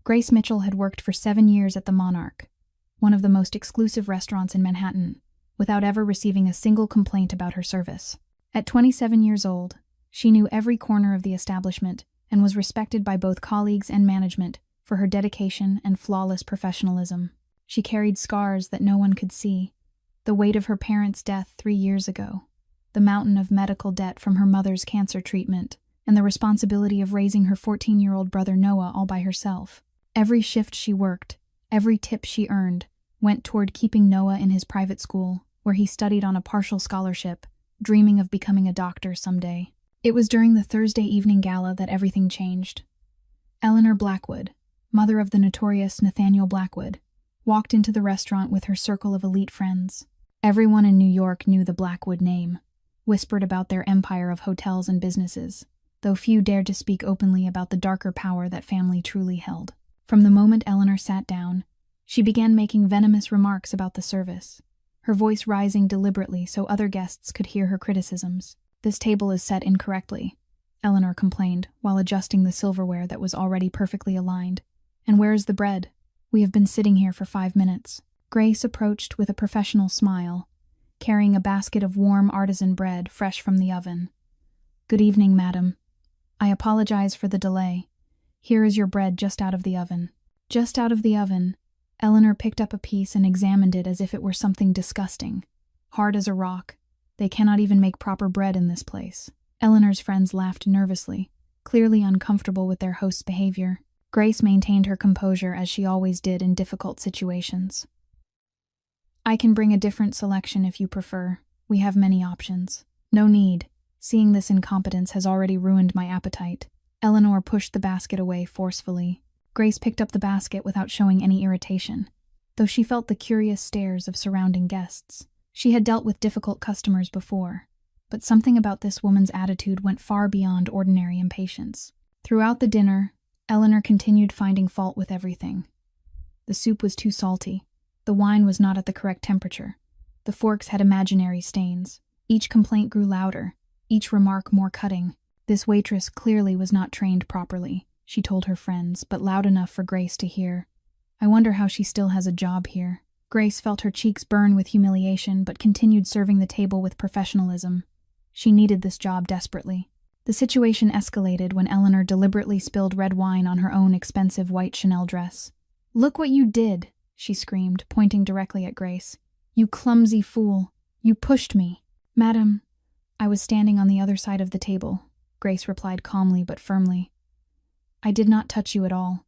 Grace Mitchell had worked for 7 years at the Monarch, one of the most exclusive restaurants in Manhattan, without ever receiving a single complaint about her service. At 27 years old, she knew every corner of the establishment and was respected by both colleagues and management for her dedication and flawless professionalism. She carried scars that no one could see, the weight of her parents' death 3 years ago, the mountain of medical debt from her mother's cancer treatment, and the responsibility of raising her 14-year-old brother Noah all by herself. Every shift she worked, every tip she earned, went toward keeping Noah in his private school, where he studied on a partial scholarship, dreaming of becoming a doctor someday. It was during the Thursday evening gala that everything changed. Eleanor Blackwood, mother of the notorious Nathaniel Blackwood, walked into the restaurant with her circle of elite friends. Everyone in New York knew the Blackwood name, whispered about their empire of hotels and businesses, though few dared to speak openly about the darker power that family truly held. From the moment Eleanor sat down, she began making venomous remarks about the service, her voice rising deliberately so other guests could hear her criticisms. "This table is set incorrectly," Eleanor complained, while adjusting the silverware that was already perfectly aligned. "And where is the bread? We have been sitting here for 5 minutes." Grace approached with a professional smile, carrying a basket of warm artisan bread fresh from the oven. "Good evening, madam. I apologize for the delay. Here is your bread just out of the oven." Just out of the oven. Eleanor picked up a piece and examined it as if it were something disgusting. Hard as a rock. They cannot even make proper bread in this place. Eleanor's friends laughed nervously, clearly uncomfortable with their host's behavior. Grace maintained her composure as she always did in difficult situations. "I can bring a different selection if you prefer. We have many options." "No need. Seeing this incompetence has already ruined my appetite." Eleanor pushed the basket away forcefully. Grace picked up the basket without showing any irritation, though she felt the curious stares of surrounding guests. She had dealt with difficult customers before, but something about this woman's attitude went far beyond ordinary impatience. Throughout the dinner, Eleanor continued finding fault with everything. The soup was too salty. The wine was not at the correct temperature. The forks had imaginary stains. Each complaint grew louder, each remark more cutting. This waitress clearly was not trained properly, she told her friends, but loud enough for Grace to hear. "I wonder how she still has a job here." Grace felt her cheeks burn with humiliation, but continued serving the table with professionalism. She needed this job desperately. The situation escalated when Eleanor deliberately spilled red wine on her own expensive white Chanel dress. "Look what you did," she screamed, pointing directly at Grace. "You clumsy fool. You pushed me." "Madam, I was standing on the other side of the table," Grace replied calmly but firmly. "I did not touch you at all.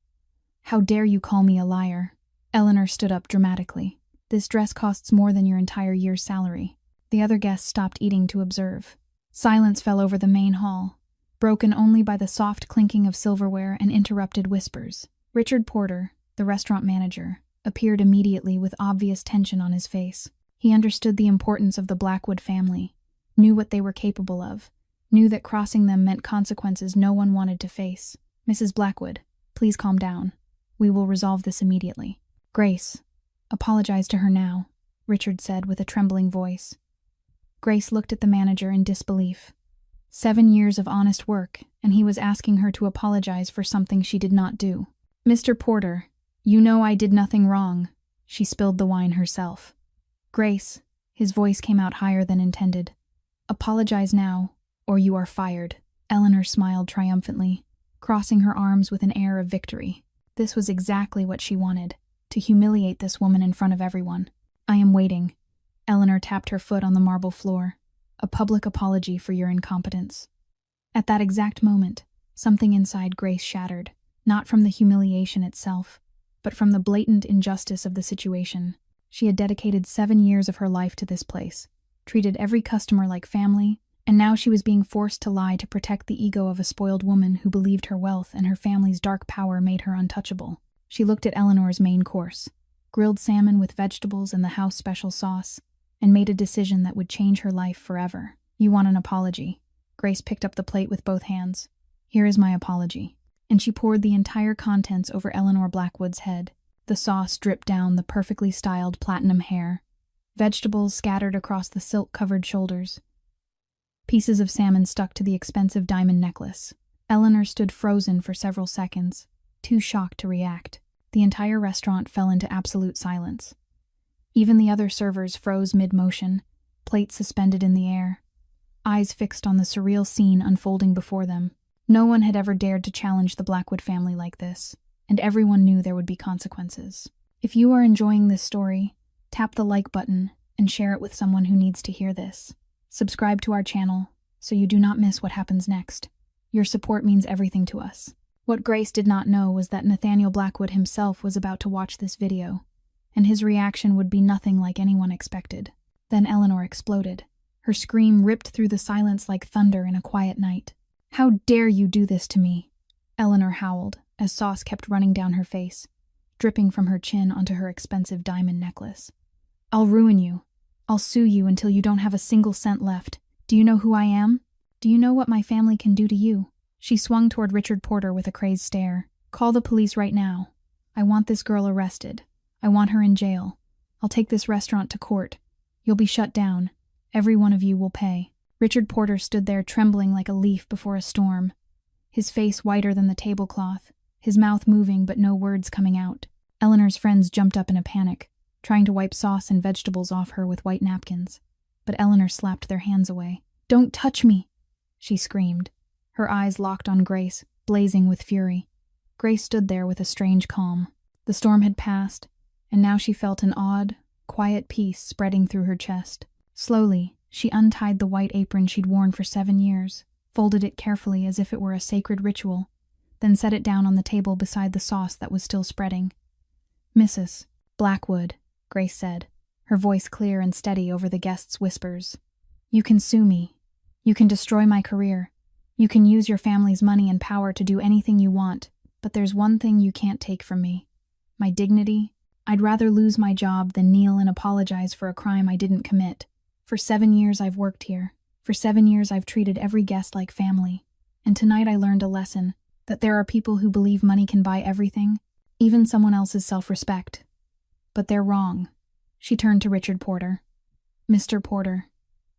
How dare you call me a liar?" Eleanor stood up dramatically. "This dress costs more than your entire year's salary." The other guests stopped eating to observe. Silence fell over the main hall, broken only by the soft clinking of silverware and interrupted whispers. Richard Porter, the restaurant manager, appeared immediately with obvious tension on his face. He understood the importance of the Blackwood family, knew what they were capable of, knew that crossing them meant consequences no one wanted to face. "Mrs. Blackwood, please calm down. We will resolve this immediately." "Grace, apologize to her now," Richard said with a trembling voice. Grace looked at the manager in disbelief. 7 years of honest work, and he was asking her to apologize for something she did not do. "Mr. Porter, you know I did nothing wrong." She spilled the wine herself. "Grace," his voice came out higher than intended. "Apologize now, or you are fired." Eleanor smiled triumphantly, crossing her arms with an air of victory. This was exactly what she wanted, to humiliate this woman in front of everyone. "I am waiting." Eleanor tapped her foot on the marble floor. "A public apology for your incompetence." At that exact moment, something inside Grace shattered, not from the humiliation itself, but from the blatant injustice of the situation. She had dedicated 7 years of her life to this place, treated every customer like family, and now she was being forced to lie to protect the ego of a spoiled woman who believed her wealth and her family's dark power made her untouchable. She looked at Eleanor's main course, grilled salmon with vegetables and the house special sauce, and made a decision that would change her life forever. "You want an apology." Grace picked up the plate with both hands. "Here is my apology." And she poured the entire contents over Eleanor Blackwood's head. The sauce dripped down the perfectly styled platinum hair. Vegetables scattered across the silk-covered shoulders. Pieces of salmon stuck to the expensive diamond necklace. Eleanor stood frozen for several seconds, too shocked to react. The entire restaurant fell into absolute silence. Even the other servers froze mid-motion, plates suspended in the air, eyes fixed on the surreal scene unfolding before them. No one had ever dared to challenge the Blackwood family like this, and everyone knew there would be consequences. If you are enjoying this story, tap the like button and share it with someone who needs to hear this. Subscribe to our channel so you do not miss what happens next. Your support means everything to us. What Grace did not know was that Nathaniel Blackwood himself was about to watch this video, and his reaction would be nothing like anyone expected. Then Eleanor exploded. Her scream ripped through the silence like thunder in a quiet night. "How dare you do this to me?" Eleanor howled, as sauce kept running down her face, dripping from her chin onto her expensive diamond necklace. "I'll ruin you. I'll sue you until you don't have a single cent left. Do you know who I am? Do you know what my family can do to you?" She swung toward Richard Porter with a crazed stare. "Call the police right now. I want this girl arrested. I want her in jail. I'll take this restaurant to court. You'll be shut down. Every one of you will pay." Richard Porter stood there trembling like a leaf before a storm, his face whiter than the tablecloth, his mouth moving but no words coming out. Eleanor's friends jumped up in a panic, trying to wipe sauce and vegetables off her with white napkins. But Eleanor slapped their hands away. "Don't touch me!" she screamed, her eyes locked on Grace, blazing with fury. Grace stood there with a strange calm. The storm had passed, and now she felt an odd, quiet peace spreading through her chest. Slowly, she untied the white apron she'd worn for 7 years, folded it carefully as if it were a sacred ritual, then set it down on the table beside the sauce that was still spreading. "Mrs. Blackwood," Grace said, her voice clear and steady over the guests' whispers. "You can sue me. You can destroy my career. You can use your family's money and power to do anything you want, but there's one thing you can't take from me. My dignity. I'd rather lose my job than kneel and apologize for a crime I didn't commit. For 7 years I've worked here. For 7 years I've treated every guest like family. And tonight I learned a lesson, that there are people who believe money can buy everything, even someone else's self-respect. But they're wrong." She turned to Richard Porter. "Mr. Porter,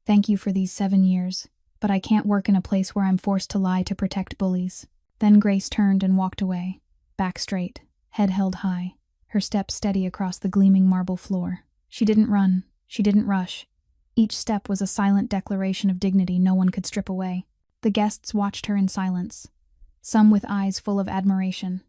thank you for these 7 years, but I can't work in a place where I'm forced to lie to protect bullies." Then Grace turned and walked away, back straight, head held high, her steps steady across the gleaming marble floor. She didn't run, she didn't rush. Each step was a silent declaration of dignity no one could strip away. The guests watched her in silence, some with eyes full of admiration,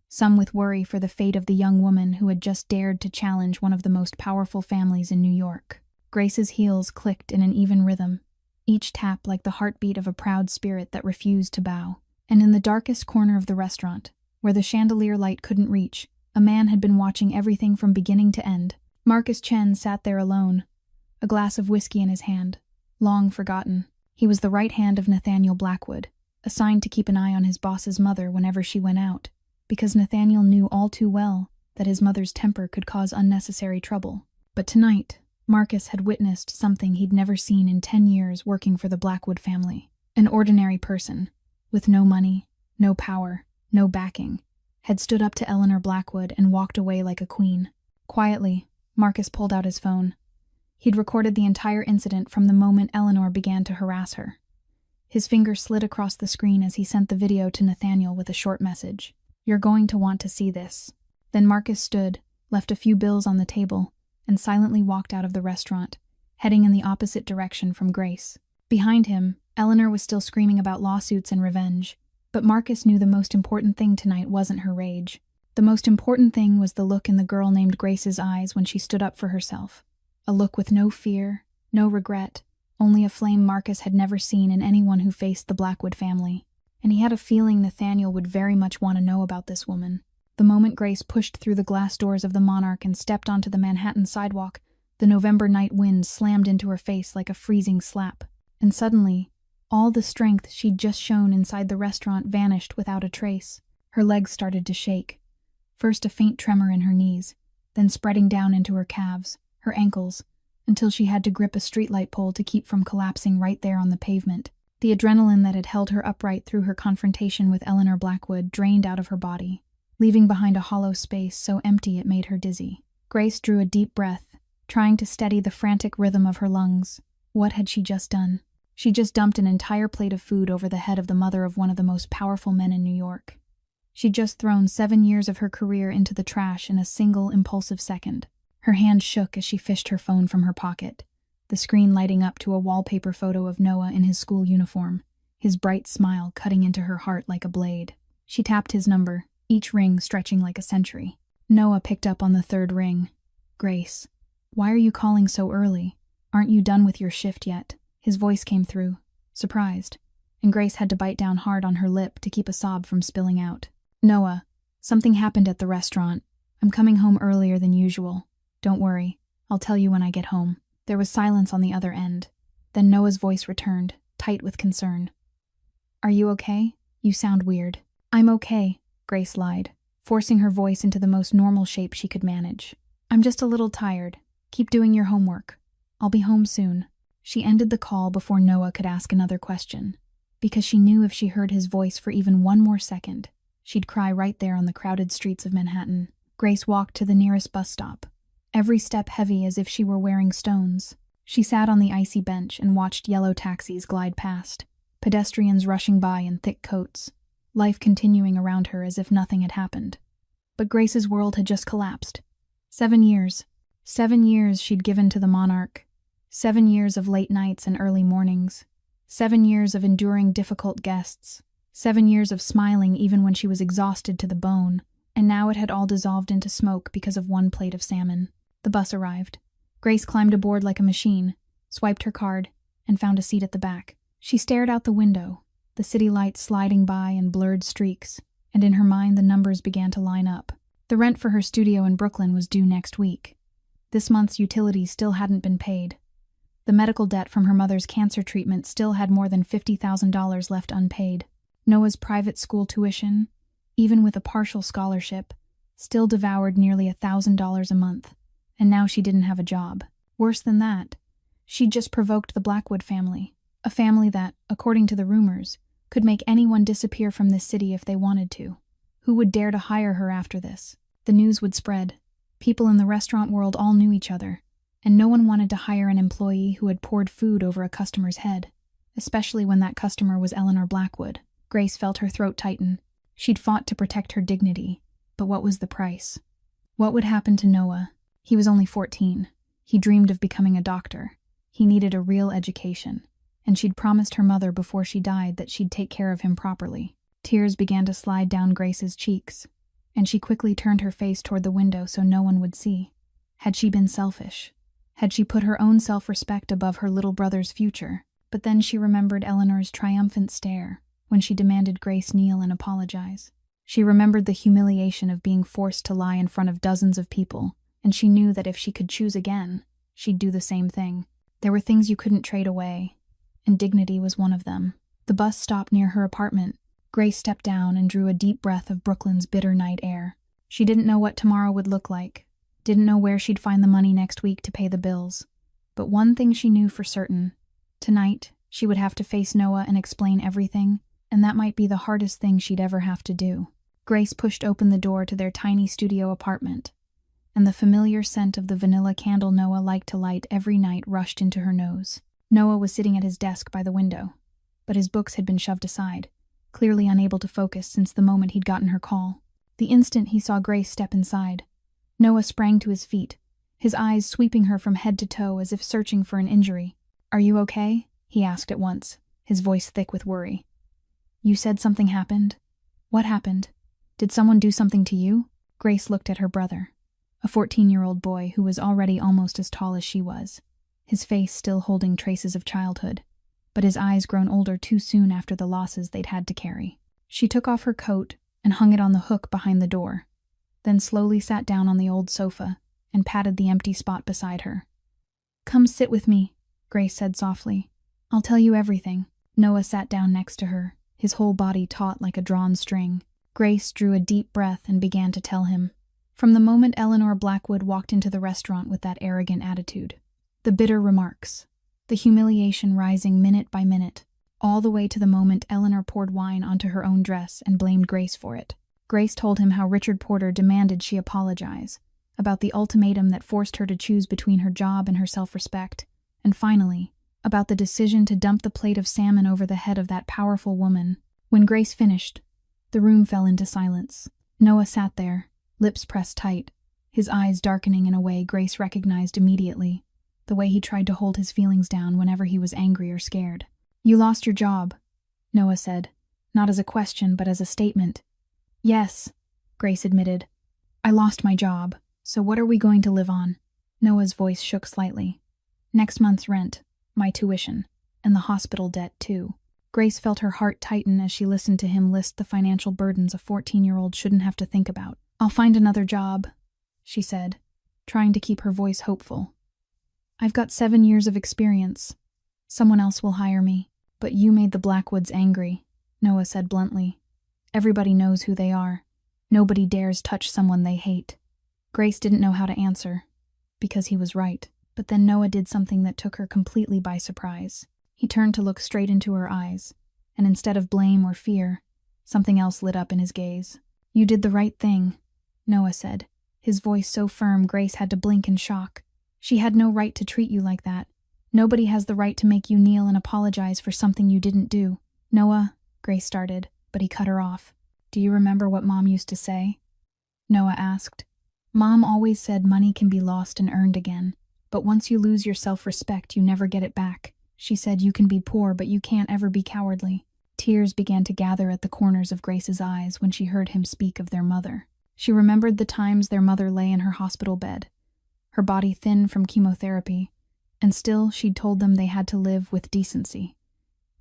some with worry for the fate of the young woman who had just dared to challenge one of the most powerful families in New York. Grace's heels clicked in an even rhythm, each tap like the heartbeat of a proud spirit that refused to bow. And in the darkest corner of the restaurant, where the chandelier light couldn't reach, a man had been watching everything from beginning to end. Marcus Chen sat there alone, a glass of whiskey in his hand, long forgotten. He was the right hand of Nathaniel Blackwood, assigned to keep an eye on his boss's mother whenever she went out, because Nathaniel knew all too well that his mother's temper could cause unnecessary trouble. But tonight, Marcus had witnessed something he'd never seen in 10 years working for the Blackwood family. An ordinary person, with no money, no power, no backing, had stood up to Eleanor Blackwood and walked away like a queen. Quietly, Marcus pulled out his phone. He'd recorded the entire incident from the moment Eleanor began to harass her. His finger slid across the screen as he sent the video to Nathaniel with a short message. "You're going to want to see this." Then Marcus stood, left a few bills on the table, and silently walked out of the restaurant, heading in the opposite direction from Grace. Behind him, Eleanor was still screaming about lawsuits and revenge, but Marcus knew the most important thing tonight wasn't her rage. The most important thing was the look in the girl named Grace's eyes when she stood up for herself. A look with no fear, no regret, only a flame Marcus had never seen in anyone who faced the Blackwood family. And he had a feeling Nathaniel would very much want to know about this woman. The moment Grace pushed through the glass doors of the Monarch and stepped onto the Manhattan sidewalk, the November night wind slammed into her face like a freezing slap. And suddenly, all the strength she'd just shown inside the restaurant vanished without a trace. Her legs started to shake. First a faint tremor in her knees, then spreading down into her calves, her ankles, until she had to grip a streetlight pole to keep from collapsing right there on the pavement. The adrenaline that had held her upright through her confrontation with Eleanor Blackwood drained out of her body, leaving behind a hollow space so empty it made her dizzy. Grace drew a deep breath, trying to steady the frantic rhythm of her lungs. What had she just done? She just dumped an entire plate of food over the head of the mother of one of the most powerful men in New York. She'd just thrown 7 years of her career into the trash in a single impulsive second. Her hand shook as she fished her phone from her pocket, the screen lighting up to a wallpaper photo of Noah in his school uniform, his bright smile cutting into her heart like a blade. She tapped his number, each ring stretching like a century. Noah picked up on the third ring. "Grace, why are you calling so early? Aren't you done with your shift yet?" His voice came through, surprised, and Grace had to bite down hard on her lip to keep a sob from spilling out. "Noah, something happened at the restaurant. I'm coming home earlier than usual. Don't worry, I'll tell you when I get home." There was silence on the other end. Then Noah's voice returned, tight with concern. "Are you okay? You sound weird." "I'm okay," Grace lied, forcing her voice into the most normal shape she could manage. "I'm just a little tired. Keep doing your homework. I'll be home soon." She ended the call before Noah could ask another question, because she knew if she heard his voice for even one more second, she'd cry right there on the crowded streets of Manhattan. Grace walked to the nearest bus stop, every step heavy as if she were wearing stones. She sat on the icy bench and watched yellow taxis glide past, pedestrians rushing by in thick coats, life continuing around her as if nothing had happened. But Grace's world had just collapsed. 7 years. 7 years she'd given to the monarch. 7 years of late nights and early mornings. 7 years of enduring difficult guests. 7 years of smiling even when she was exhausted to the bone. And now it had all dissolved into smoke because of one plate of salmon. The bus arrived. Grace climbed aboard like a machine, swiped her card, and found a seat at the back. She stared out the window, the city lights sliding by in blurred streaks, and in her mind the numbers began to line up. The rent for her studio in Brooklyn was due next week. This month's utilities still hadn't been paid. The medical debt from her mother's cancer treatment still had more than $50,000 left unpaid. Noah's private school tuition, even with a partial scholarship, still devoured nearly $1,000 a month. And now she didn't have a job. Worse than that, she'd just provoked the Blackwood family, a family that, according to the rumors, could make anyone disappear from this city if they wanted to. Who would dare to hire her after this? The news would spread. People in the restaurant world all knew each other, and no one wanted to hire an employee who had poured food over a customer's head, especially when that customer was Eleanor Blackwood. Grace felt her throat tighten. She'd fought to protect her dignity, but what was the price? What would happen to Noah? He was only 14. He dreamed of becoming a doctor. He needed a real education, and she'd promised her mother before she died that she'd take care of him properly. Tears began to slide down Grace's cheeks, and she quickly turned her face toward the window so no one would see. Had she been selfish? Had she put her own self-respect above her little brother's future? But then she remembered Eleanor's triumphant stare when she demanded Grace kneel and apologize. She remembered the humiliation of being forced to lie in front of dozens of people, and she knew that if she could choose again, she'd do the same thing. There were things you couldn't trade away, and dignity was one of them. The bus stopped near her apartment. Grace stepped down and drew a deep breath of Brooklyn's bitter night air. She didn't know what tomorrow would look like, didn't know where she'd find the money next week to pay the bills. But one thing she knew for certain. Tonight, she would have to face Noah and explain everything, and that might be the hardest thing she'd ever have to do. Grace pushed open the door to their tiny studio apartment, and the familiar scent of the vanilla candle Noah liked to light every night rushed into her nose. Noah was sitting at his desk by the window, but his books had been shoved aside, clearly unable to focus since the moment he'd gotten her call. The instant he saw Grace step inside, Noah sprang to his feet, his eyes sweeping her from head to toe as if searching for an injury. "Are you okay?" he asked at once, his voice thick with worry. "You said something happened? What happened? Did someone do something to you?" Grace looked at her brother, a 14-year-old boy who was already almost as tall as she was, his face still holding traces of childhood, but his eyes grown older too soon after the losses they'd had to carry. She took off her coat and hung it on the hook behind the door, then slowly sat down on the old sofa and patted the empty spot beside her. "Come sit with me," Grace said softly. "I'll tell you everything." Noah sat down next to her, his whole body taut like a drawn string. Grace drew a deep breath and began to tell him. From the moment Eleanor Blackwood walked into the restaurant with that arrogant attitude, the bitter remarks, the humiliation rising minute by minute, all the way to the moment Eleanor poured wine onto her own dress and blamed Grace for it. Grace told him how Richard Porter demanded she apologize, about the ultimatum that forced her to choose between her job and her self-respect, and finally, about the decision to dump the plate of salmon over the head of that powerful woman. When Grace finished, the The room fell into silence. Noah sat there, lips pressed tight, his eyes darkening in a way Grace recognized immediately, the way he tried to hold his feelings down whenever he was angry or scared. "You lost your job," Noah said, not as a question but as a statement. "Yes," Grace admitted. "I lost my job, so what are we going to live on?" Noah's voice shook slightly. "Next month's rent, my tuition, and the hospital debt too." Grace felt her heart tighten as she listened to him list the financial burdens a 14-year-old shouldn't have to think about. "I'll find another job," she said, trying to keep her voice hopeful. "I've got 7 years of experience. Someone else will hire me." "But you made the Blackwoods angry," Noah said bluntly. "Everybody knows who they are. Nobody dares touch someone they hate." Grace didn't know how to answer, because he was right. But then Noah did something that took her completely by surprise. He turned to look straight into her eyes, and instead of blame or fear, something else lit up in his gaze. "You did the right thing," Noah said, his voice so firm Grace had to blink in shock. "She had no right to treat you like that. Nobody has the right to make you kneel and apologize for something you didn't do." "Noah," Grace started, but he cut her off. "Do you remember what Mom used to say?" Noah asked. "Mom always said money can be lost and earned again, but once you lose your self-respect, you never get it back. She said you can be poor, but you can't ever be cowardly." Tears began to gather at the corners of Grace's eyes when she heard him speak of their mother. She remembered the times their mother lay in her hospital bed, her body thin from chemotherapy, and still she'd told them they had to live with decency.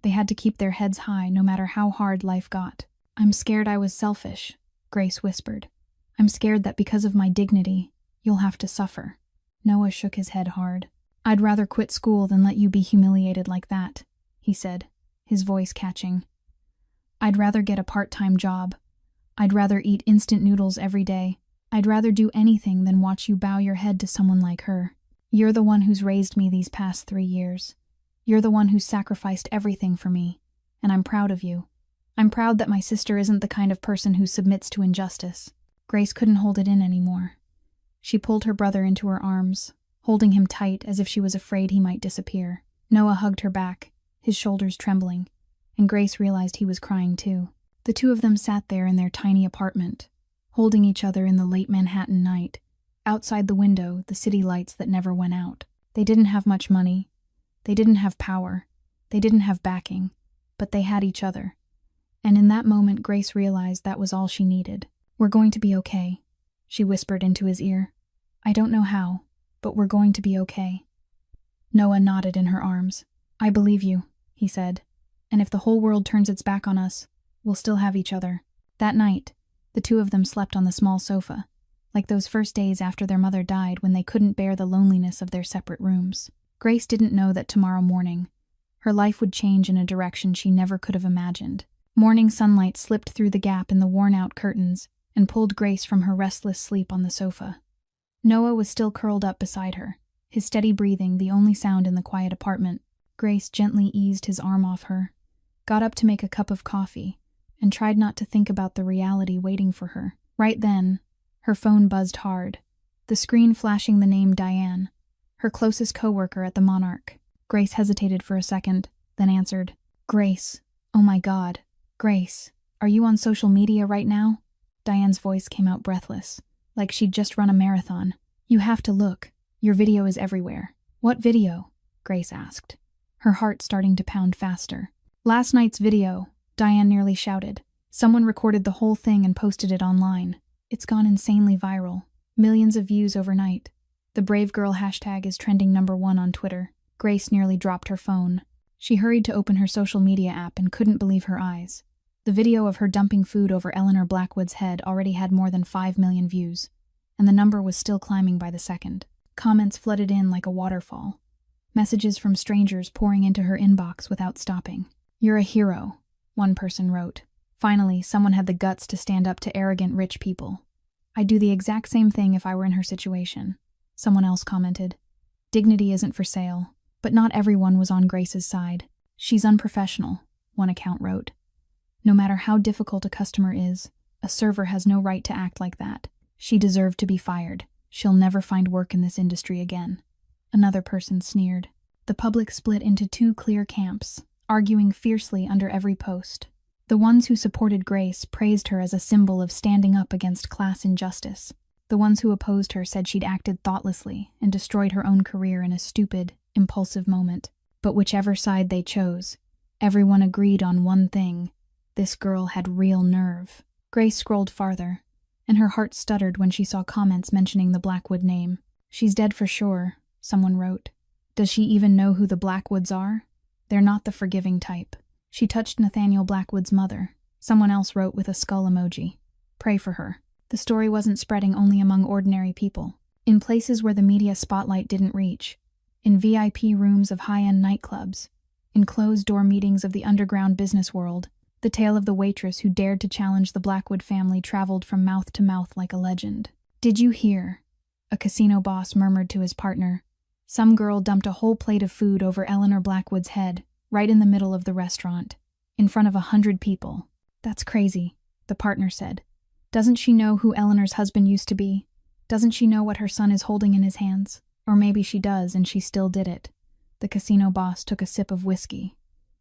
They had to keep their heads high no matter how hard life got. "I'm scared I was selfish," Grace whispered. "I'm scared that because of my dignity, you'll have to suffer." Noah shook his head hard. "I'd rather quit school than let you be humiliated like that," he said, his voice catching. "I'd rather get a part-time job. I'd rather eat instant noodles every day. I'd rather do anything than watch you bow your head to someone like her. You're the one who's raised me these past 3 years. You're the one who's sacrificed everything for me, and I'm proud of you. I'm proud that my sister isn't the kind of person who submits to injustice." Grace couldn't hold it in anymore. She pulled her brother into her arms, holding him tight as if she was afraid he might disappear. Noah hugged her back, his shoulders trembling, and Grace realized he was crying too. The two of them sat there in their tiny apartment, holding each other in the late Manhattan night. Outside the window, the city lights that never went out. They didn't have much money. They didn't have power. They didn't have backing. But they had each other. And in that moment, Grace realized that was all she needed. "We're going to be okay," she whispered into his ear. "I don't know how, but we're going to be okay." Noah nodded in her arms. "I believe you," he said. "And if the whole world turns its back on us, we'll still have each other." That night, the two of them slept on the small sofa, like those first days after their mother died when they couldn't bear the loneliness of their separate rooms. Grace didn't know that tomorrow morning, her life would change in a direction she never could have imagined. Morning sunlight slipped through the gap in the worn-out curtains and pulled Grace from her restless sleep on the sofa. Noah was still curled up beside her, his steady breathing the only sound in the quiet apartment. Grace gently eased his arm off her, got up to make a cup of coffee, and tried not to think about the reality waiting for her. Right then, her phone buzzed hard, the screen flashing the name Diane, her closest coworker at the Monarch. Grace hesitated for a second, then answered. "Grace, oh my God, Grace, are you on social media right now?" Diane's voice came out breathless, like she'd just run a marathon. "You have to look. Your video is everywhere." "What video?" Grace asked, her heart starting to pound faster. "Last night's video," Diane nearly shouted. "Someone recorded the whole thing and posted it online. It's gone insanely viral. Millions of views overnight. The Brave Girl hashtag is trending #1 on Twitter." Grace nearly dropped her phone. She hurried to open her social media app and couldn't believe her eyes. The video of her dumping food over Eleanor Blackwood's head already had more than 5 million views, and the number was still climbing by the second. Comments flooded in like a waterfall, messages from strangers pouring into her inbox without stopping. "You're a hero," one person wrote. "Finally, someone had the guts to stand up to arrogant rich people." "I'd do the exact same thing if I were in her situation," someone else commented. "Dignity isn't for sale." But not everyone was on Grace's side. "She's unprofessional," one account wrote. "No matter how difficult a customer is, a server has no right to act like that. She deserved to be fired. She'll never find work in this industry again." Another person sneered. The public split into two clear camps, arguing fiercely under every post. The ones who supported Grace praised her as a symbol of standing up against class injustice. The ones who opposed her said she'd acted thoughtlessly and destroyed her own career in a stupid, impulsive moment. But whichever side they chose, everyone agreed on one thing: this girl had real nerve. Grace scrolled farther, and her heart stuttered when she saw comments mentioning the Blackwood name. "She's dead for sure," someone wrote. "Does she even know who the Blackwoods are? They're not the forgiving type. She touched Nathaniel Blackwood's mother." Someone else wrote with a skull emoji. "Pray for her." The story wasn't spreading only among ordinary people. In places where the media spotlight didn't reach, in VIP rooms of high-end nightclubs, in closed-door meetings of the underground business world, the tale of the waitress who dared to challenge the Blackwood family traveled from mouth to mouth like a legend. "Did you hear?" a casino boss murmured to his partner. "Some girl dumped a whole plate of food over Eleanor Blackwood's head, right in the middle of the restaurant, in front of 100 people. "That's crazy," the partner said. "Doesn't she know who Eleanor's husband used to be? Doesn't she know what her son is holding in his hands? Or maybe she does and she still did it." The casino boss took a sip of whiskey.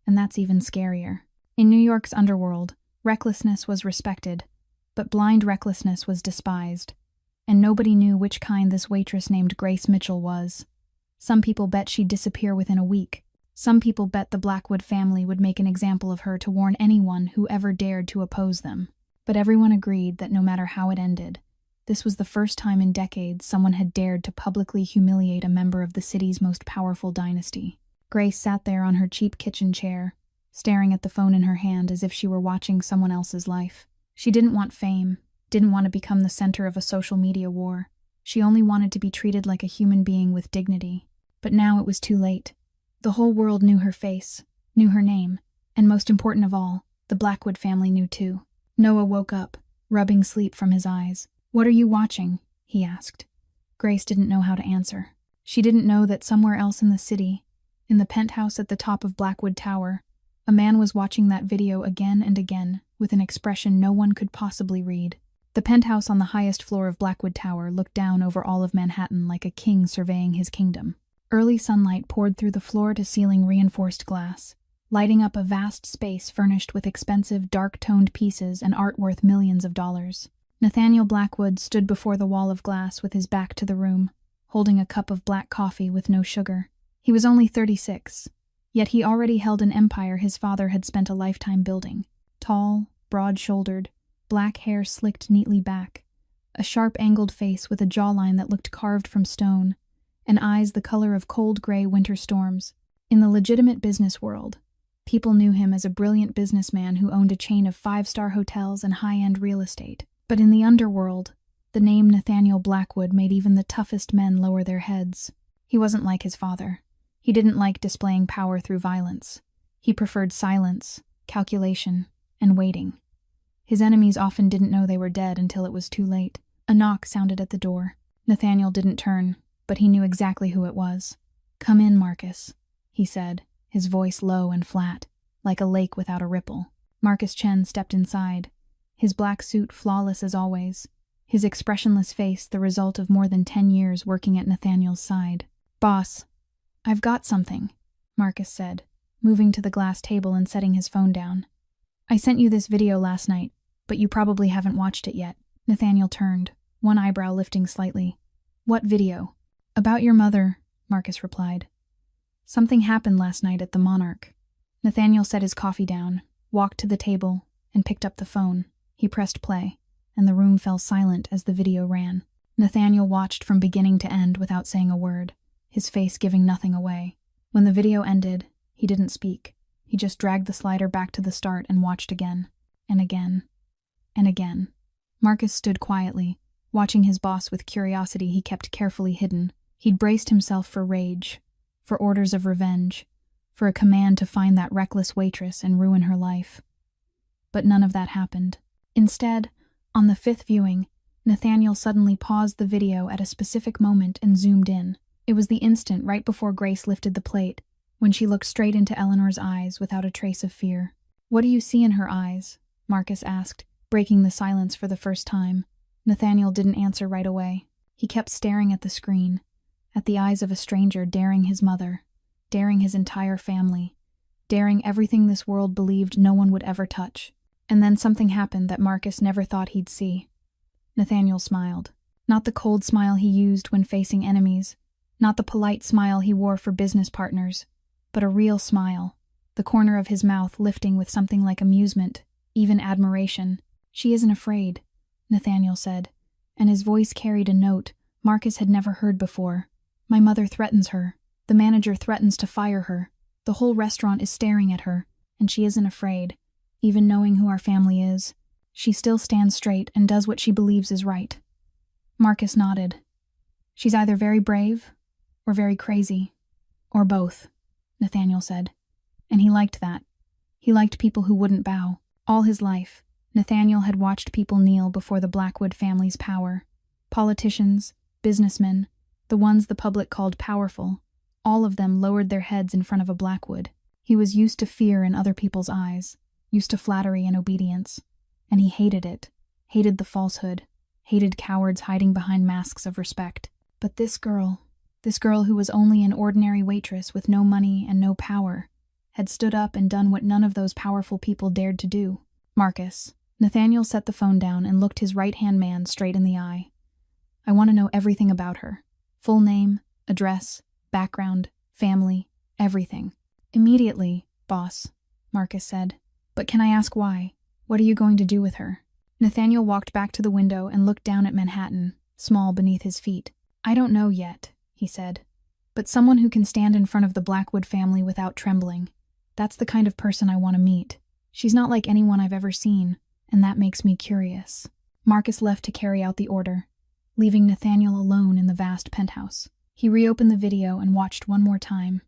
"And that's even scarier." In New York's underworld, recklessness was respected, but blind recklessness was despised. And nobody knew which kind this waitress named Grace Mitchell was. Some people bet she'd disappear within a week. Some people bet the Blackwood family would make an example of her to warn anyone who ever dared to oppose them. But everyone agreed that no matter how it ended, this was the first time in decades someone had dared to publicly humiliate a member of the city's most powerful dynasty. Grace sat there on her cheap kitchen chair, staring at the phone in her hand as if she were watching someone else's life. She didn't want fame, didn't want to become the center of a social media war. She only wanted to be treated like a human being with dignity. But now it was too late. The whole world knew her face, knew her name, and most important of all, the Blackwood family knew too. Noah woke up, rubbing sleep from his eyes. "What are you watching?" he asked. Grace didn't know how to answer. She didn't know that somewhere else in the city, in the penthouse at the top of Blackwood Tower, a man was watching that video again and again, with an expression no one could possibly read. The penthouse on the highest floor of Blackwood Tower looked down over all of Manhattan like a king surveying his kingdom. Early sunlight poured through the floor-to-ceiling reinforced glass, lighting up a vast space furnished with expensive, dark-toned pieces and art worth millions of dollars. Nathaniel Blackwood stood before the wall of glass with his back to the room, holding a cup of black coffee with no sugar. He was only 36, yet he already held an empire his father had spent a lifetime building. Tall, broad-shouldered, black hair slicked neatly back, a sharp-angled face with a jawline that looked carved from stone, and eyes the color of cold gray winter storms. In the legitimate business world, people knew him as a brilliant businessman who owned a chain of 5-star hotels and high-end real estate. But in the underworld, the name Nathaniel Blackwood made even the toughest men lower their heads. He wasn't like his father. He didn't like displaying power through violence. He preferred silence, calculation, and waiting. His enemies often didn't know they were dead until it was too late. A knock sounded at the door. Nathaniel didn't turn, but he knew exactly who it was. "Come in, Marcus," he said, his voice low and flat, like a lake without a ripple. Marcus Chen stepped inside, his black suit flawless as always, his expressionless face the result of more than 10 years working at Nathaniel's side. "Boss, I've got something," Marcus said, moving to the glass table and setting his phone down. "I sent you this video last night, but you probably haven't watched it yet." Nathaniel turned, one eyebrow lifting slightly. "What video?" "About your mother," Marcus replied. "Something happened last night at the Monarch." Nathaniel set his coffee down, walked to the table, and picked up the phone. He pressed play, and the room fell silent as the video ran. Nathaniel watched from beginning to end without saying a word, his face giving nothing away. When the video ended, he didn't speak. He just dragged the slider back to the start and watched again, and again, and again. Marcus stood quietly, watching his boss with curiosity he kept carefully hidden. He'd braced himself for rage, for orders of revenge, for a command to find that reckless waitress and ruin her life. But none of that happened. Instead, on the 5th viewing, Nathaniel suddenly paused the video at a specific moment and zoomed in. It was the instant right before Grace lifted the plate, when she looked straight into Eleanor's eyes without a trace of fear. "What do you see in her eyes?" Marcus asked, breaking the silence for the first time. Nathaniel didn't answer right away. He kept staring at the screen, at the eyes of a stranger daring his mother, daring his entire family, daring everything this world believed no one would ever touch. And then something happened that Marcus never thought he'd see. Nathaniel smiled. Not the cold smile he used when facing enemies, not the polite smile he wore for business partners, but a real smile, the corner of his mouth lifting with something like amusement, even admiration. "She isn't afraid," Nathaniel said, and his voice carried a note Marcus had never heard before. "My mother threatens her. The manager threatens to fire her. The whole restaurant is staring at her, and she isn't afraid. Even knowing who our family is, she still stands straight and does what she believes is right." Marcus nodded. "She's either very brave or very crazy, or both," Nathaniel said. And he liked that. He liked people who wouldn't bow. All his life, Nathaniel had watched people kneel before the Blackwood family's power. Politicians, businessmen, the ones the public called powerful, all of them lowered their heads in front of a Blackwood. He was used to fear in other people's eyes, used to flattery and obedience. And he hated it, hated the falsehood, hated cowards hiding behind masks of respect. But this girl who was only an ordinary waitress with no money and no power, had stood up and done what none of those powerful people dared to do. "Marcus." Nathaniel set the phone down and looked his right-hand man straight in the eye. "I want to know everything about her. Full name, address, background, family, everything." "Immediately, boss," Marcus said. "But can I ask why? What are you going to do with her?" Nathaniel walked back to the window and looked down at Manhattan, small beneath his feet. "I don't know yet," he said. "But someone who can stand in front of the Blackwood family without trembling. That's the kind of person I want to meet. She's not like anyone I've ever seen, and that makes me curious." Marcus left to carry out the order, leaving Nathaniel alone in the vast penthouse. He reopened the video and watched one more time,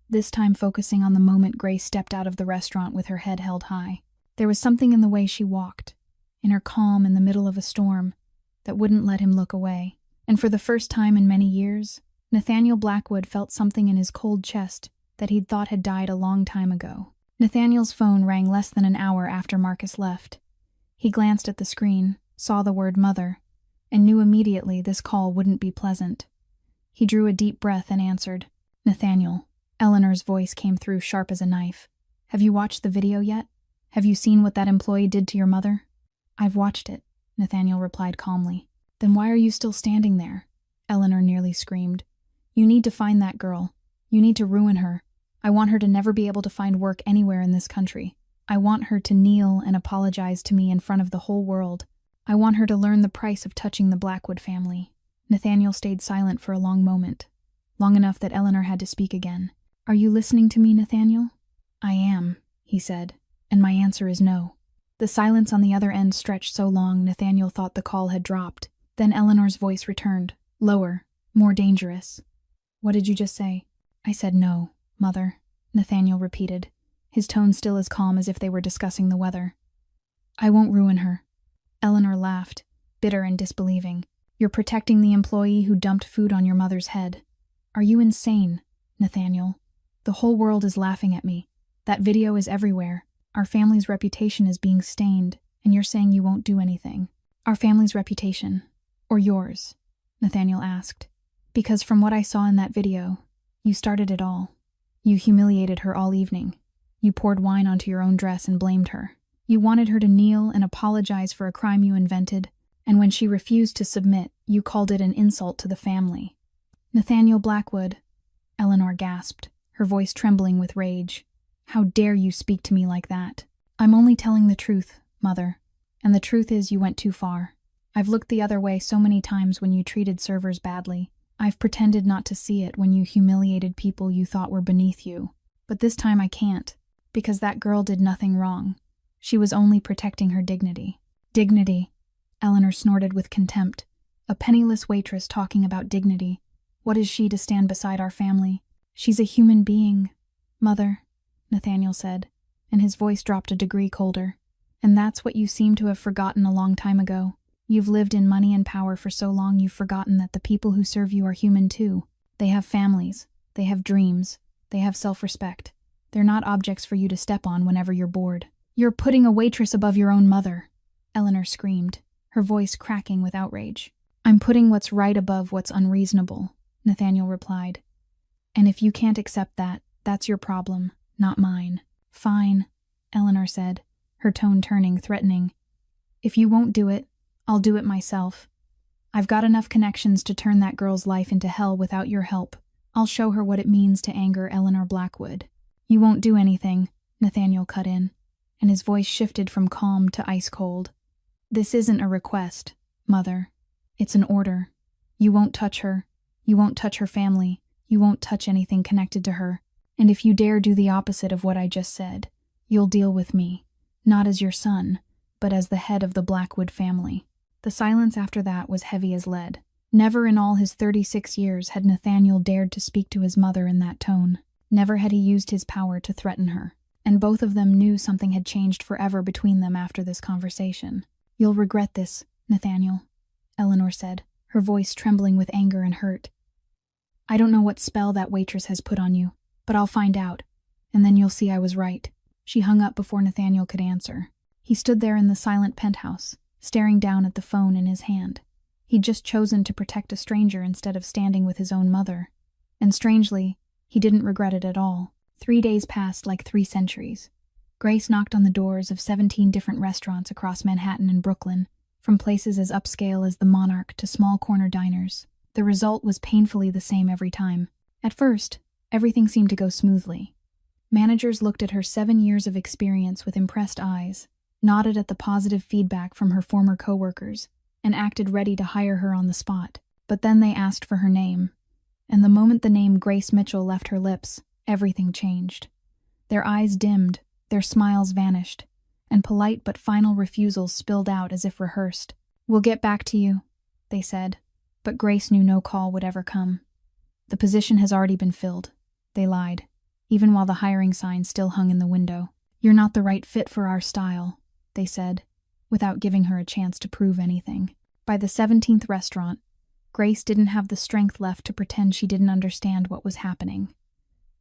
this time focusing on the moment Grace stepped out of the restaurant with her head held high. There was something in the way she walked, in her calm in the middle of a storm, that wouldn't let him look away. And for the first time in many years, Nathaniel Blackwood felt something in his cold chest that he'd thought had died a long time ago. Nathaniel's phone rang less than an hour after Marcus left. He glanced at the screen, saw the word mother, and knew immediately this call wouldn't be pleasant. He drew a deep breath and answered. "Nathaniel." Eleanor's voice came through sharp as a knife. "Have you watched the video yet? Have you seen what that employee did to your mother?" "I've watched it," Nathaniel replied calmly. "Then why are you still standing there?" Eleanor nearly screamed. "You need to find that girl. You need to ruin her. I want her to never be able to find work anywhere in this country. I want her to kneel and apologize to me in front of the whole world. I want her to learn the price of touching the Blackwood family." Nathaniel stayed silent for a long moment, long enough that Eleanor had to speak again. "Are you listening to me, Nathaniel?" "I am," he said, "and my answer is no." The silence on the other end stretched so long Nathaniel thought the call had dropped. Then Eleanor's voice returned, lower, more dangerous. "What did you just say?" "I said no, Mother," Nathaniel repeated, his tone still as calm as if they were discussing the weather. "I won't ruin her." Eleanor laughed, bitter and disbelieving. "You're protecting the employee who dumped food on your mother's head. Are you insane, Nathaniel? The whole world is laughing at me. That video is everywhere. Our family's reputation is being stained, and you're saying you won't do anything." "Our family's reputation, or yours?" Nathaniel asked. "Because from what I saw in that video, you started it all. You humiliated her all evening. You poured wine onto your own dress and blamed her. You wanted her to kneel and apologize for a crime you invented, and when she refused to submit, you called it an insult to the family." "Nathaniel Blackwood," Eleanor gasped, her voice trembling with rage. "How dare you speak to me like that? I'm only telling the truth, Mother, and the truth is you went too far. I've looked the other way so many times when you treated servers badly. I've pretended not to see it when you humiliated people you thought were beneath you. But this time I can't, because that girl did nothing wrong. She was only protecting her dignity." "Dignity," Eleanor snorted with contempt. "A penniless waitress talking about dignity. What is she to stand beside our family? She's a human being, Mother," Nathaniel said, and his voice dropped a degree colder. "And that's what you seem to have forgotten a long time ago. You've lived in money and power for so long you've forgotten that the people who serve you are human too. They have families, they have dreams, they have self-respect. They're not objects for you to step on whenever you're bored." "You're putting a waitress above your own mother," Eleanor screamed, her voice cracking with outrage. "I'm putting what's right above what's unreasonable," Nathaniel replied. "And if you can't accept that, that's your problem. not mine. Fine, Eleanor said, her tone turning threatening. If you won't do it, I'll do it myself. I've got enough connections to turn that girl's life into hell without your help. I'll show her what it means to anger Eleanor Blackwood. You won't do anything, Nathaniel cut in, and his voice shifted from calm to ice cold. This isn't a request, Mother. It's an order. You won't touch her. You won't touch her family. You won't touch anything connected to her. And if you dare do the opposite of what I just said, you'll deal with me, not as your son, but as the head of the Blackwood family. The silence after that was heavy as lead. Never in all his 36 years had Nathaniel dared to speak to his mother in that tone. Never had he used his power to threaten her. And both of them knew something had changed forever between them after this conversation. You'll regret this, Nathaniel, Eleanor said, her voice trembling with anger and hurt. I don't know what spell that waitress has put on you, but I'll find out, and then you'll see I was right. She hung up before Nathaniel could answer. He stood there in the silent penthouse, staring down at the phone in his hand. He'd just chosen to protect a stranger instead of standing with his own mother. And strangely, he didn't regret it at all. 3 days passed like 3 centuries. Grace knocked on the doors of 17 different restaurants across Manhattan and Brooklyn, from places as upscale as the Monarch to small corner diners. The result was painfully the same every time. At first, everything seemed to go smoothly. Managers looked at her 7 years of experience with impressed eyes, nodded at the positive feedback from her former coworkers, and acted ready to hire her on the spot. But then they asked for her name, and the moment the name Grace Mitchell left her lips, everything changed. Their eyes dimmed, their smiles vanished, and polite but final refusals spilled out as if rehearsed. We'll get back to you, they said, but Grace knew no call would ever come. The position has already been filled, they lied, even while the hiring sign still hung in the window. You're not the right fit for our style, they said, without giving her a chance to prove anything. By the 17th restaurant, Grace didn't have the strength left to pretend she didn't understand what was happening.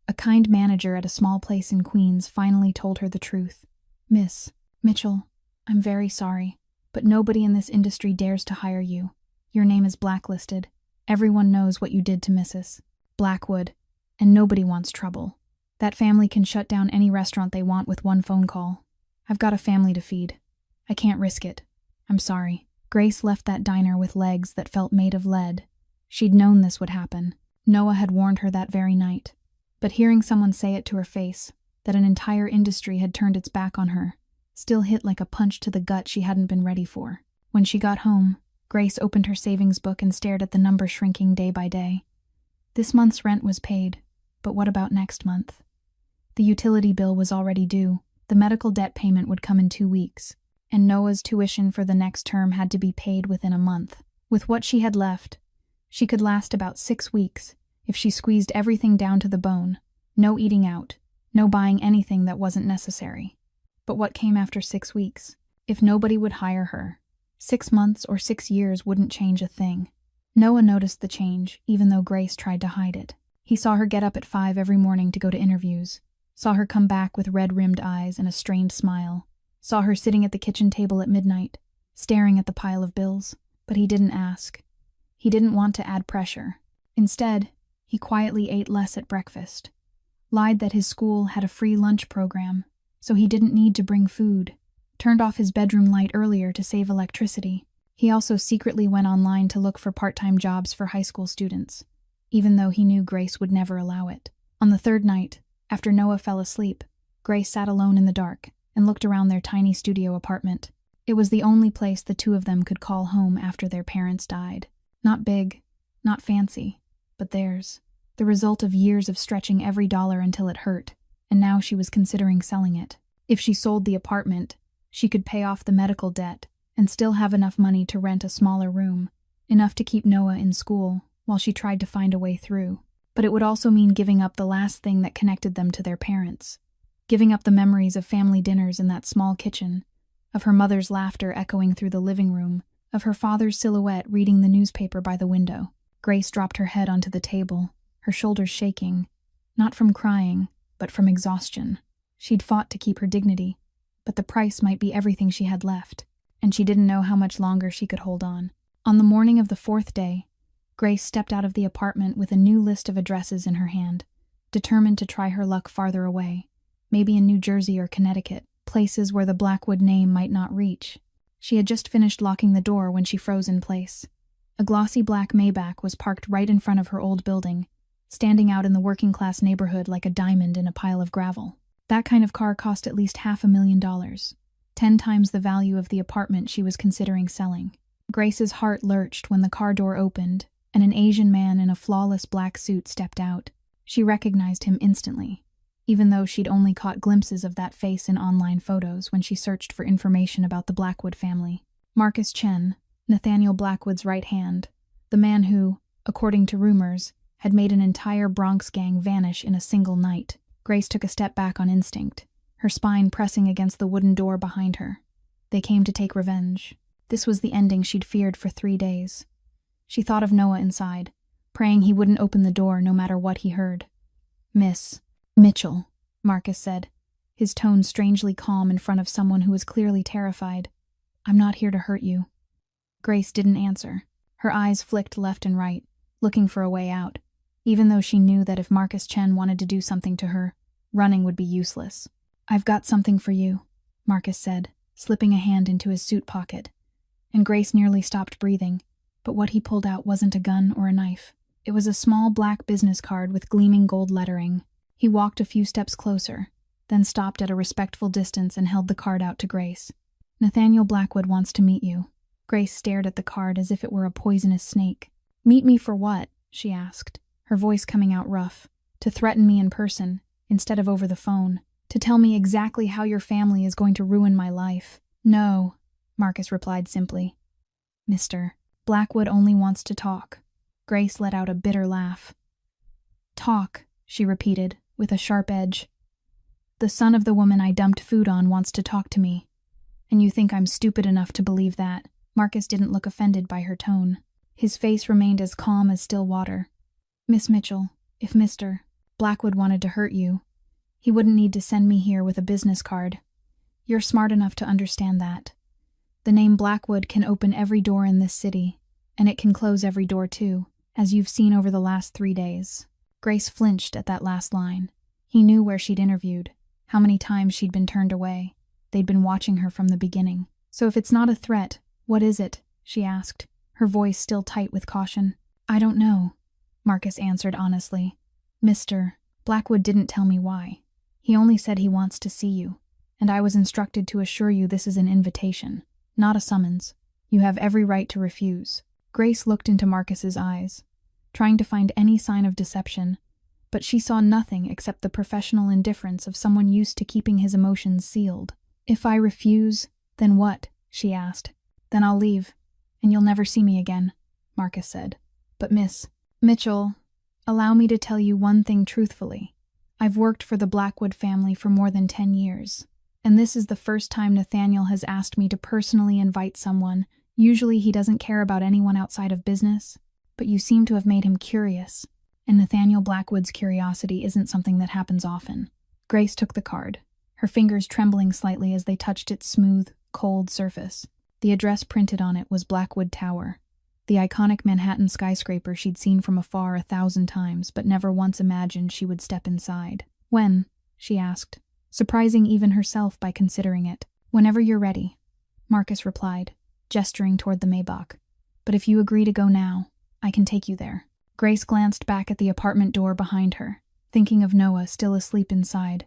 A kind manager at a small place in Queens finally told her the truth. Miss Mitchell, I'm very sorry, but nobody in this industry dares to hire you. Your name is blacklisted. Everyone knows what you did to Mrs. Blackwood, and nobody wants trouble. That family can shut down any restaurant they want with one phone call. I've got a family to feed. I can't risk it. I'm sorry. Grace left that diner with legs that felt made of lead. She'd known this would happen. Noah had warned her that very night. But hearing someone say it to her face, that an entire industry had turned its back on her, still hit like a punch to the gut she hadn't been ready for. When she got home, Grace opened her savings book and stared at the number shrinking day by day. This month's rent was paid, but what about next month? The utility bill was already due, the medical debt payment would come in 2 weeks, and Noah's tuition for the next term had to be paid within a month. With what she had left, she could last about 6 weeks if she squeezed everything down to the bone. No eating out, no buying anything that wasn't necessary. But what came after 6 weeks? If nobody would hire her, 6 months or 6 years wouldn't change a thing. Noah noticed the change, even though Grace tried to hide it. He saw her get up at 5 every morning to go to interviews, saw her come back with red-rimmed eyes and a strained smile, saw her sitting at the kitchen table at midnight, staring at the pile of bills. But he didn't ask. He didn't want to add pressure. Instead, he quietly ate less at breakfast, lied that his school had a free lunch program, so he didn't need to bring food, turned off his bedroom light earlier to save electricity. He also secretly went online to look for part-time jobs for high school students, even though he knew Grace would never allow it. On the 3rd night, after Noah fell asleep, Grace sat alone in the dark and looked around their tiny studio apartment. It was the only place the two of them could call home after their parents died. Not big, not fancy, but theirs. The result of years of stretching every dollar until it hurt, and now she was considering selling it. If she sold the apartment, she could pay off the medical debt and still have enough money to rent a smaller room, enough to keep Noah in school while she tried to find a way through. But it would also mean giving up the last thing that connected them to their parents, giving up the memories of family dinners in that small kitchen, of her mother's laughter echoing through the living room, of her father's silhouette reading the newspaper by the window. Grace dropped her head onto the table, her shoulders shaking, not from crying, but from exhaustion. She'd fought to keep her dignity, but the price might be everything she had left, and she didn't know how much longer she could hold on. On the morning of the 4th day, Grace stepped out of the apartment with a new list of addresses in her hand, determined to try her luck farther away. maybe in New Jersey or Connecticut, places where the Blackwood name might not reach. She had just finished locking the door when she froze in place. A glossy black Maybach was parked right in front of her old building, standing out in the working-class neighborhood like a diamond in a pile of gravel. That kind of car cost at least $500,000, 10 times the value of the apartment she was considering selling. Grace's heart lurched when the car door opened and an Asian man in a flawless black suit stepped out. She recognized him instantly, even though she'd only caught glimpses of that face in online photos when she searched for information about the Blackwood family. Marcus Chen, Nathaniel Blackwood's right hand, the man who, according to rumors, had made an entire Bronx gang vanish in a single night. Grace took a step back on instinct, her spine pressing against the wooden door behind her. They came to take revenge. This was the ending she'd feared for 3 days. She thought of Noah inside, praying he wouldn't open the door no matter what he heard. "Miss Mitchell," Marcus said, his tone strangely calm in front of someone who was clearly terrified. "I'm not here to hurt you." Grace didn't answer. Her eyes flicked left and right, looking for a way out, even though she knew that if Marcus Chen wanted to do something to her, running would be useless. "I've got something for you," Marcus said, slipping a hand into his suit pocket. And Grace nearly stopped breathing, but what he pulled out wasn't a gun or a knife. It was a small black business card with gleaming gold lettering. He walked a few steps closer, then stopped at a respectful distance and held the card out to Grace. "Nathaniel Blackwood wants to meet you." Grace stared at the card as if it were a poisonous snake. "Meet me for what?" she asked, her voice coming out rough. "To threaten me in person, instead of over the phone. To tell me exactly how your family is going to ruin my life." "No," Marcus replied simply. "Mr. Blackwood only wants to talk." Grace let out a bitter laugh. "Talk," she repeated, with a sharp edge. "The son of the woman I dumped food on wants to talk to me. And you think I'm stupid enough to believe that?" Marcus didn't look offended by her tone. His face remained as calm as still water. "Miss Mitchell, if Mr. Blackwood wanted to hurt you, he wouldn't need to send me here with a business card. You're smart enough to understand that. The name Blackwood can open every door in this city, and it can close every door too, as you've seen over the last 3 days. Grace flinched at that last line. He knew where she'd interviewed, how many times she'd been turned away. They'd been watching her from the beginning. "So if it's not a threat, what is it?" she asked, her voice still tight with caution. "I don't know," Marcus answered honestly. "Mr. Blackwood didn't tell me why. He only said he wants to see you, and I was instructed to assure you this is an invitation, not a summons. You have every right to refuse." Grace looked into Marcus's eyes, trying to find any sign of deception, but she saw nothing except the professional indifference of someone used to keeping his emotions sealed. "If I refuse, then what?" she asked. "Then I'll leave, and you'll never see me again," Marcus said. "But Miss Mitchell, allow me to tell you one thing truthfully. I've worked for the Blackwood family for more than 10 years, and this is the first time Nathaniel has asked me to personally invite someone. Usually he doesn't care about anyone outside of business, but you seem to have made him curious, and Nathaniel Blackwood's curiosity isn't something that happens often." Grace took the card, her fingers trembling slightly as they touched its smooth, cold surface. The address printed on it was Blackwood Tower, the iconic Manhattan skyscraper she'd seen from afar 1,000 times, but never once imagined she would step inside. "When?" she asked, surprising even herself by considering it. "Whenever you're ready," Marcus replied, gesturing toward the Maybach. "But if you agree to go now, I can take you there." Grace glanced back at the apartment door behind her, thinking of Noah still asleep inside,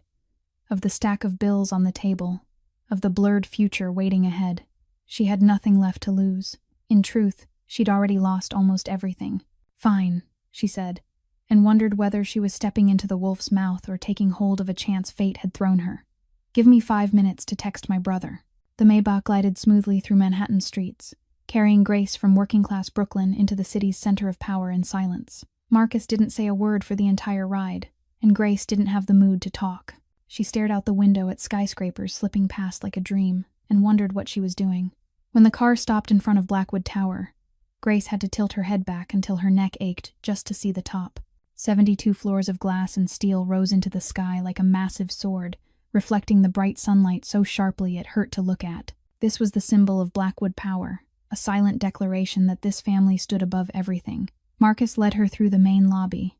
of the stack of bills on the table, of the blurred future waiting ahead. She had nothing left to lose. In truth, she'd already lost almost everything. "Fine," she said, and wondered whether she was stepping into the wolf's mouth or taking hold of a chance fate had thrown her. "Give me 5 minutes to text my brother." The Maybach glided smoothly through Manhattan streets, carrying Grace from working-class Brooklyn into the city's center of power in silence. Marcus didn't say a word for the entire ride, and Grace didn't have the mood to talk. She stared out the window at skyscrapers slipping past like a dream, and wondered what she was doing. When the car stopped in front of Blackwood Tower, Grace had to tilt her head back until her neck ached just to see the top. 72 floors of glass and steel rose into the sky like a massive sword, reflecting the bright sunlight so sharply it hurt to look at. This was the symbol of Blackwood power, a silent declaration that this family stood above everything. Marcus led her through the main lobby,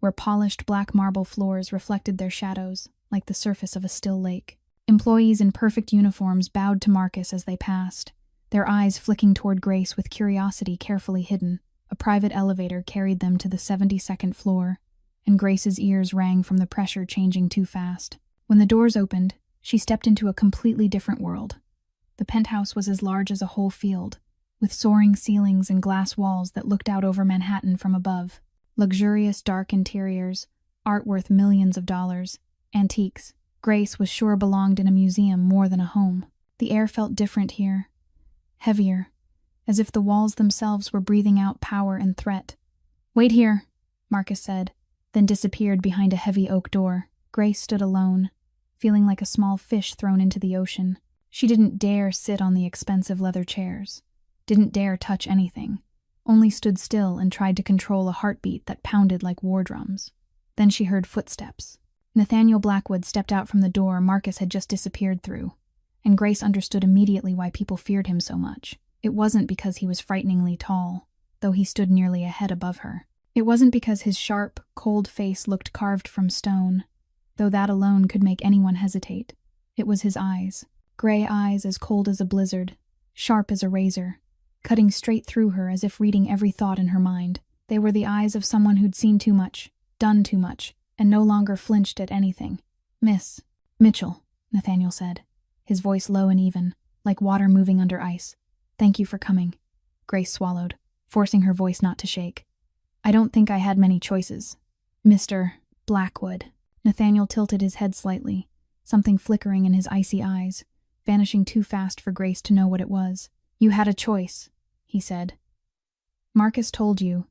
where polished black marble floors reflected their shadows. like the surface of a still lake. Employees in perfect uniforms bowed to Marcus as they passed, their eyes flicking toward Grace with curiosity carefully hidden. A private elevator carried them to the 72nd floor, and Grace's ears rang from the pressure changing too fast. When the doors opened, she stepped into a completely different world. The penthouse was as large as a whole field, with soaring ceilings and glass walls that looked out over Manhattan from above. Luxurious, dark interiors, art worth millions of dollars, antiques. Grace was sure belonged in a museum more than a home. The air felt different here, heavier, as if the walls themselves were breathing out power and threat. "Wait here," Marcus said, then disappeared behind a heavy oak door. Grace stood alone, feeling like a small fish thrown into the ocean. She didn't dare sit on the expensive leather chairs, didn't dare touch anything, only stood still and tried to control a heartbeat that pounded like war drums. Then she heard footsteps. Nathaniel Blackwood stepped out from the door Marcus had just disappeared through, and Grace understood immediately why people feared him so much. It wasn't because he was frighteningly tall, though he stood nearly a head above her. It wasn't because his sharp, cold face looked carved from stone, though that alone could make anyone hesitate. It was his eyes. Gray eyes as cold as a blizzard, sharp as a razor, cutting straight through her as if reading every thought in her mind. They were the eyes of someone who'd seen too much, done too much, and no longer flinched at anything. "Miss Mitchell," Nathaniel said, his voice low and even, like water moving under ice. "Thank you for coming." Grace swallowed, forcing her voice not to shake. "I don't think I had many choices." "Mr. Blackwood." Nathaniel tilted his head slightly, something flickering in his icy eyes, vanishing too fast for Grace to know what it was. "You had a choice," he said. "Marcus told you.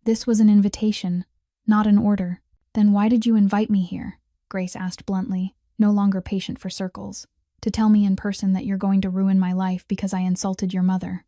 This was an invitation, not an order." "Then why did you invite me here?" Grace asked bluntly, no longer patient for circles. "To tell me in person that you're going to ruin my life because I insulted your mother."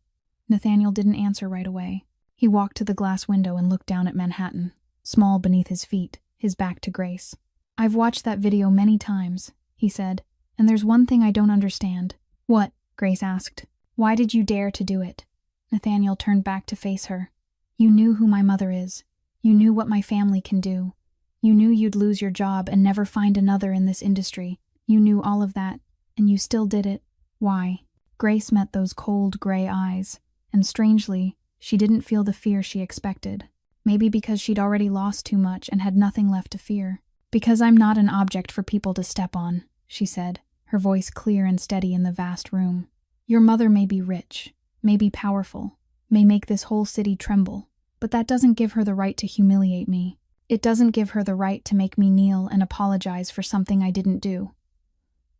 Nathaniel didn't answer right away. He walked to the glass window and looked down at Manhattan, small beneath his feet, his back to Grace. "I've watched that video many times," he said, "and there's one thing I don't understand." "What?" Grace asked. "Why did you dare to do it?" Nathaniel turned back to face her. "You knew who my mother is. You knew what my family can do. You knew you'd lose your job and never find another in this industry. You knew all of that, and you still did it. Why?" Grace met those cold, gray eyes, and strangely, she didn't feel the fear she expected. Maybe because she'd already lost too much and had nothing left to fear. "Because I'm not an object for people to step on," she said, her voice clear and steady in the vast room. "Your mother may be rich, may be powerful, may make this whole city tremble, but that doesn't give her the right to humiliate me. It doesn't give her the right to make me kneel and apologize for something I didn't do.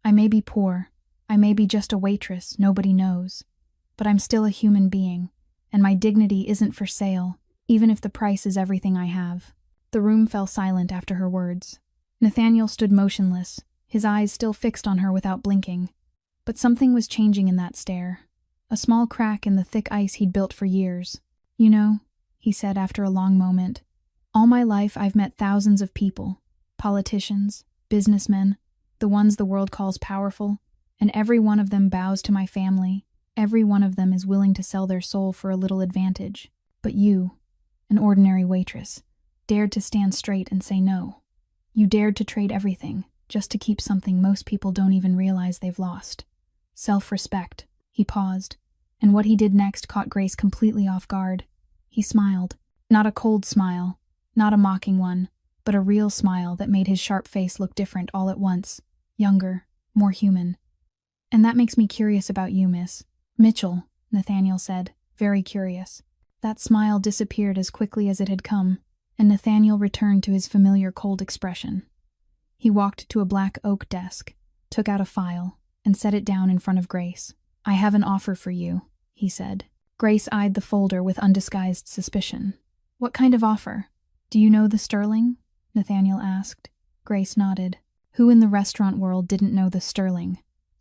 I may be poor, I may be just a waitress, nobody knows, but I'm still a human being, and my dignity isn't for sale, even if the price is everything I have." The room fell silent after her words. Nathaniel stood motionless, his eyes still fixed on her without blinking. But something was changing in that stare, a small crack in the thick ice he'd built for years. "You know," he said after a long moment, "all my life I've met thousands of people, politicians, businessmen, the ones the world calls powerful, and every one of them bows to my family. Every one of them is willing to sell their soul for a little advantage. But you, an ordinary waitress, dared to stand straight and say no. You dared to trade everything, just to keep something most people don't even realize they've lost. Self-respect." He paused, and what he did next caught Grace completely off guard. He smiled, not a cold smile, not a mocking one, but a real smile that made his sharp face look different all at once, younger, more human. "And that makes me curious about you, Miss Mitchell," Nathaniel said, very curious. That smile disappeared as quickly as it had come, and Nathaniel returned to his familiar cold expression. He walked to a black oak desk, took out a file, and set it down in front of Grace. "I have an offer for you," he said. Grace eyed the folder with undisguised suspicion. "What kind of offer? Do you know the Sterling?" Nathaniel asked. Grace nodded. Who in the restaurant world didn't know the Sterling?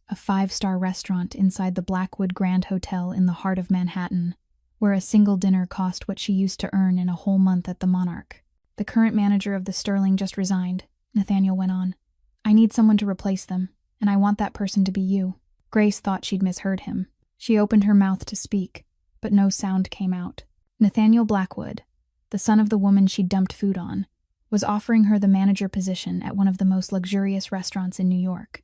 A 5-star restaurant inside the Blackwood Grand Hotel in the heart of Manhattan, where a single dinner cost what she used to earn in a whole month at the Monarch. "The current manager of the Sterling just resigned," Nathaniel went on. "I need someone to replace them, and I want that person to be you." Grace thought she'd misheard him. She opened her mouth to speak, but no sound came out. Nathaniel Blackwood, the son of the woman she'd dumped food on, was offering her the manager position at one of the most luxurious restaurants in New York.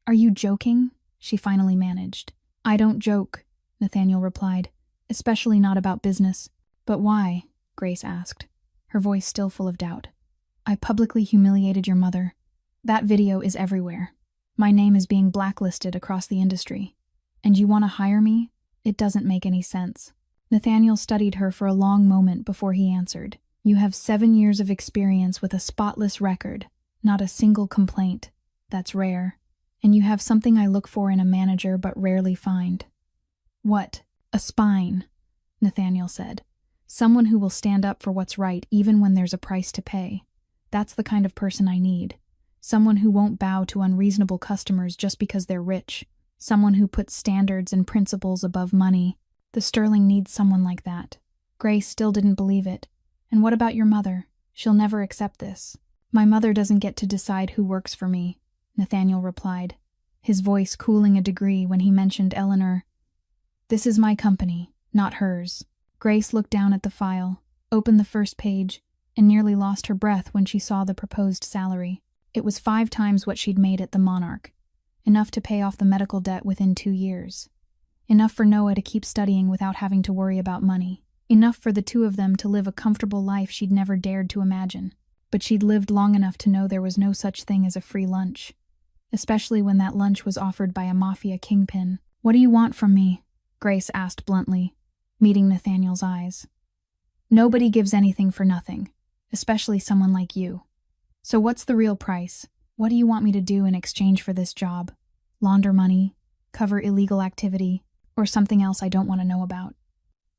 "Are you joking?" she finally managed. "I don't joke," Nathaniel replied, "especially not about business." "But why?" Grace asked, her voice still full of doubt. "I publicly humiliated your mother. That video is everywhere. My name is being blacklisted across the industry. And you want to hire me? It doesn't make any sense." Nathaniel studied her for a long moment before he answered. "You have 7 years of experience with a spotless record, not a single complaint. That's rare. And you have something I look for in a manager but rarely find." "What?" "A spine," Nathaniel said. "Someone who will stand up for what's right even when there's a price to pay. That's the kind of person I need. Someone who won't bow to unreasonable customers just because they're rich. Someone who puts standards and principles above money. The Sterling needs someone like that." Grace still didn't believe it. "And what about your mother? She'll never accept this." "My mother doesn't get to decide who works for me," Nathaniel replied, his voice cooling a degree when he mentioned Eleanor. "This is my company, not hers." Grace looked down at the file, opened the first page, and nearly lost her breath when she saw the proposed salary. It was 5 times what she'd made at the Monarch, enough to pay off the medical debt within 2 years. Enough for Noah to keep studying without having to worry about money. Enough for the 2 of them to live a comfortable life she'd never dared to imagine. But she'd lived long enough to know there was no such thing as a free lunch. Especially when that lunch was offered by a Mafia kingpin. "What do you want from me?" Grace asked bluntly, meeting Nathaniel's eyes. "Nobody gives anything for nothing, especially someone like you. So what's the real price? What do you want me to do in exchange for this job? Launder money? Cover illegal activity? Or something else I don't want to know about?"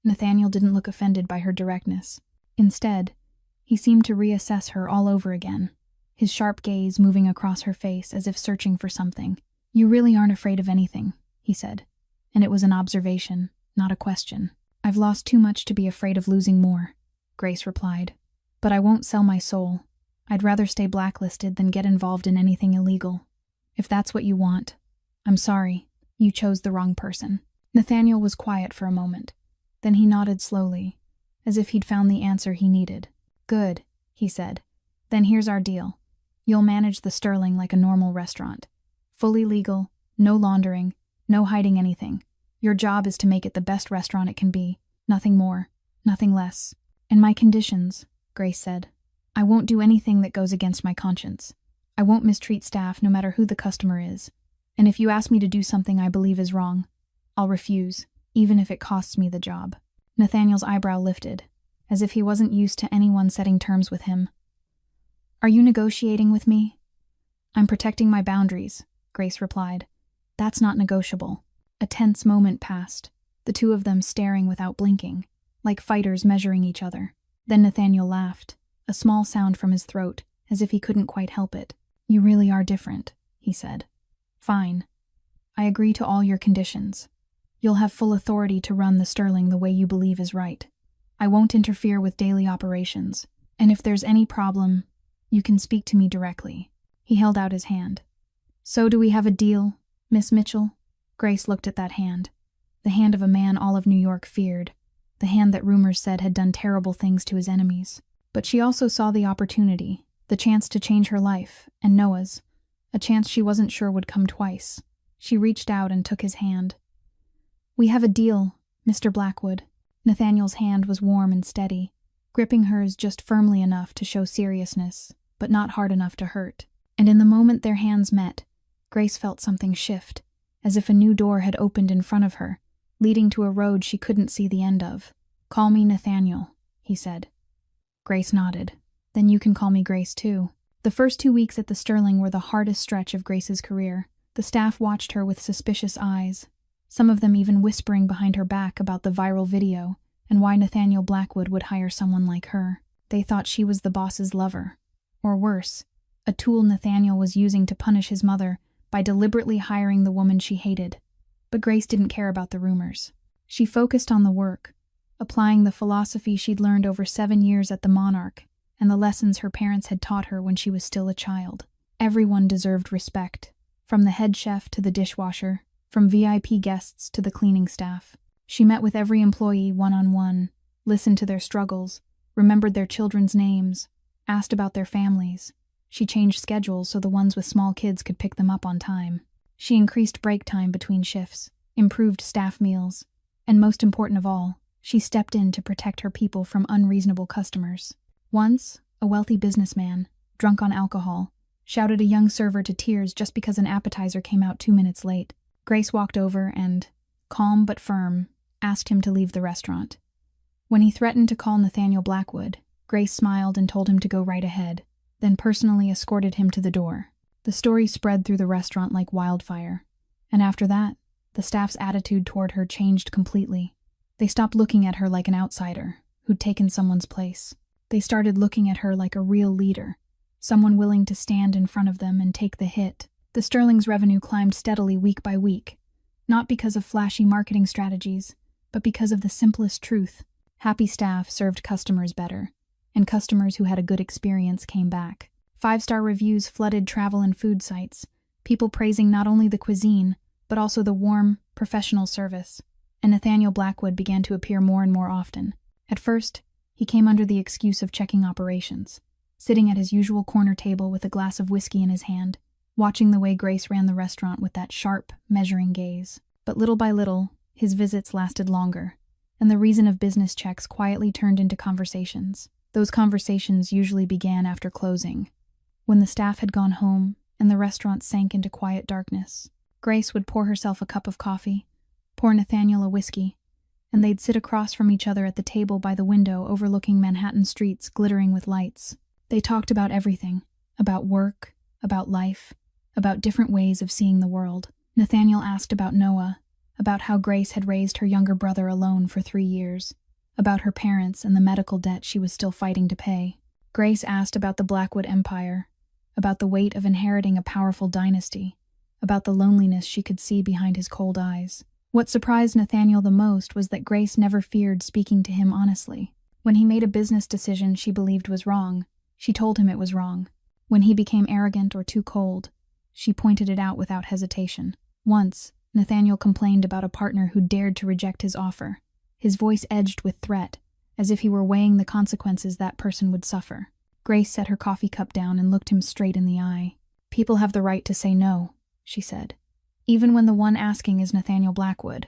Nathaniel didn't look offended by her directness. Instead, he seemed to reassess her all over again, his sharp gaze moving across her face as if searching for something. "You really aren't afraid of anything," he said, and it was an observation, not a question. "I've lost too much to be afraid of losing more," Grace replied. "But I won't sell my soul. I'd rather stay blacklisted than get involved in anything illegal. If that's what you want, I'm sorry, you chose the wrong person." Nathaniel was quiet for a moment. Then he nodded slowly, as if he'd found the answer he needed. "Good," he said. "Then here's our deal. You'll manage the Sterling like a normal restaurant. Fully legal, no laundering, no hiding anything. Your job is to make it the best restaurant it can be. Nothing more, nothing less." "And my conditions," Grace said. "I won't do anything that goes against my conscience. I won't mistreat staff no matter who the customer is. And if you ask me to do something I believe is wrong, I'll refuse, even if it costs me the job." Nathaniel's eyebrow lifted, as if he wasn't used to anyone setting terms with him. "Are you negotiating with me?" "I'm protecting my boundaries," Grace replied. "That's not negotiable." A tense moment passed, the 2 of them staring without blinking, like fighters measuring each other. Then Nathaniel laughed, a small sound from his throat, as if he couldn't quite help it. "You really are different," he said. "Fine. I agree to all your conditions. You'll have full authority to run the Sterling the way you believe is right. I won't interfere with daily operations, and if there's any problem, you can speak to me directly." He held out his hand. "So do we have a deal, Miss Mitchell?" Grace looked at that hand, the hand of a man all of New York feared, the hand that rumors said had done terrible things to his enemies. But she also saw the opportunity, the chance to change her life, and Noah's, a chance she wasn't sure would come twice. She reached out and took his hand. "We have a deal, Mr. Blackwood." Nathaniel's hand was warm and steady, gripping hers just firmly enough to show seriousness, but not hard enough to hurt. And in the moment their hands met, Grace felt something shift, as if a new door had opened in front of her, leading to a road she couldn't see the end of. "Call me Nathaniel," he said. Grace nodded. "Then you can call me Grace too." The first 2 weeks at the Sterling were the hardest stretch of Grace's career. The staff watched her with suspicious eyes, some of them even whispering behind her back about the viral video and why Nathaniel Blackwood would hire someone like her. They thought she was the boss's lover. Or worse, a tool Nathaniel was using to punish his mother by deliberately hiring the woman she hated. But Grace didn't care about the rumors. She focused on the work, applying the philosophy she'd learned over 7 years at the Monarch and the lessons her parents had taught her when she was still a child. Everyone deserved respect, from the head chef to the dishwasher, from VIP guests to the cleaning staff. She met with every employee one-on-one, listened to their struggles, remembered their children's names, asked about their families. She changed schedules so the ones with small kids could pick them up on time. She increased break time between shifts, improved staff meals, and most important of all, she stepped in to protect her people from unreasonable customers. Once, a wealthy businessman, drunk on alcohol, shouted a young server to tears just because an appetizer came out 2 minutes late. Grace walked over and, calm but firm, asked him to leave the restaurant. When he threatened to call Nathaniel Blackwood, Grace smiled and told him to go right ahead, then personally escorted him to the door. The story spread through the restaurant like wildfire, and after that, the staff's attitude toward her changed completely. They stopped looking at her like an outsider who'd taken someone's place. They started looking at her like a real leader, someone willing to stand in front of them and take the hit. The Sterling's revenue climbed steadily week by week, not because of flashy marketing strategies, but because of the simplest truth. Happy staff served customers better, and customers who had a good experience came back. 5-star reviews flooded travel and food sites, people praising not only the cuisine, but also the warm, professional service. And Nathaniel Blackwood began to appear more and more often. At first, he came under the excuse of checking operations, sitting at his usual corner table with a glass of whiskey in his hand, watching the way Grace ran the restaurant with that sharp, measuring gaze. But little by little, his visits lasted longer, and the reason of business checks quietly turned into conversations. Those conversations usually began after closing, when the staff had gone home and the restaurant sank into quiet darkness. Grace would pour herself a cup of coffee, pour Nathaniel a whiskey, and they'd sit across from each other at the table by the window overlooking Manhattan streets glittering with lights. They talked about everything, about work, about life, about different ways of seeing the world. Nathaniel asked about Noah, about how Grace had raised her younger brother alone for 3 years, about her parents and the medical debt she was still fighting to pay. Grace asked about the Blackwood Empire, about the weight of inheriting a powerful dynasty, about the loneliness she could see behind his cold eyes. What surprised Nathaniel the most was that Grace never feared speaking to him honestly. When he made a business decision she believed was wrong, she told him it was wrong. When he became arrogant or too cold, she pointed it out without hesitation. Once, Nathaniel complained about a partner who dared to reject his offer, his voice edged with threat, as if he were weighing the consequences that person would suffer. Grace set her coffee cup down and looked him straight in the eye. "People have the right to say no," she said. "Even when the one asking is Nathaniel Blackwood.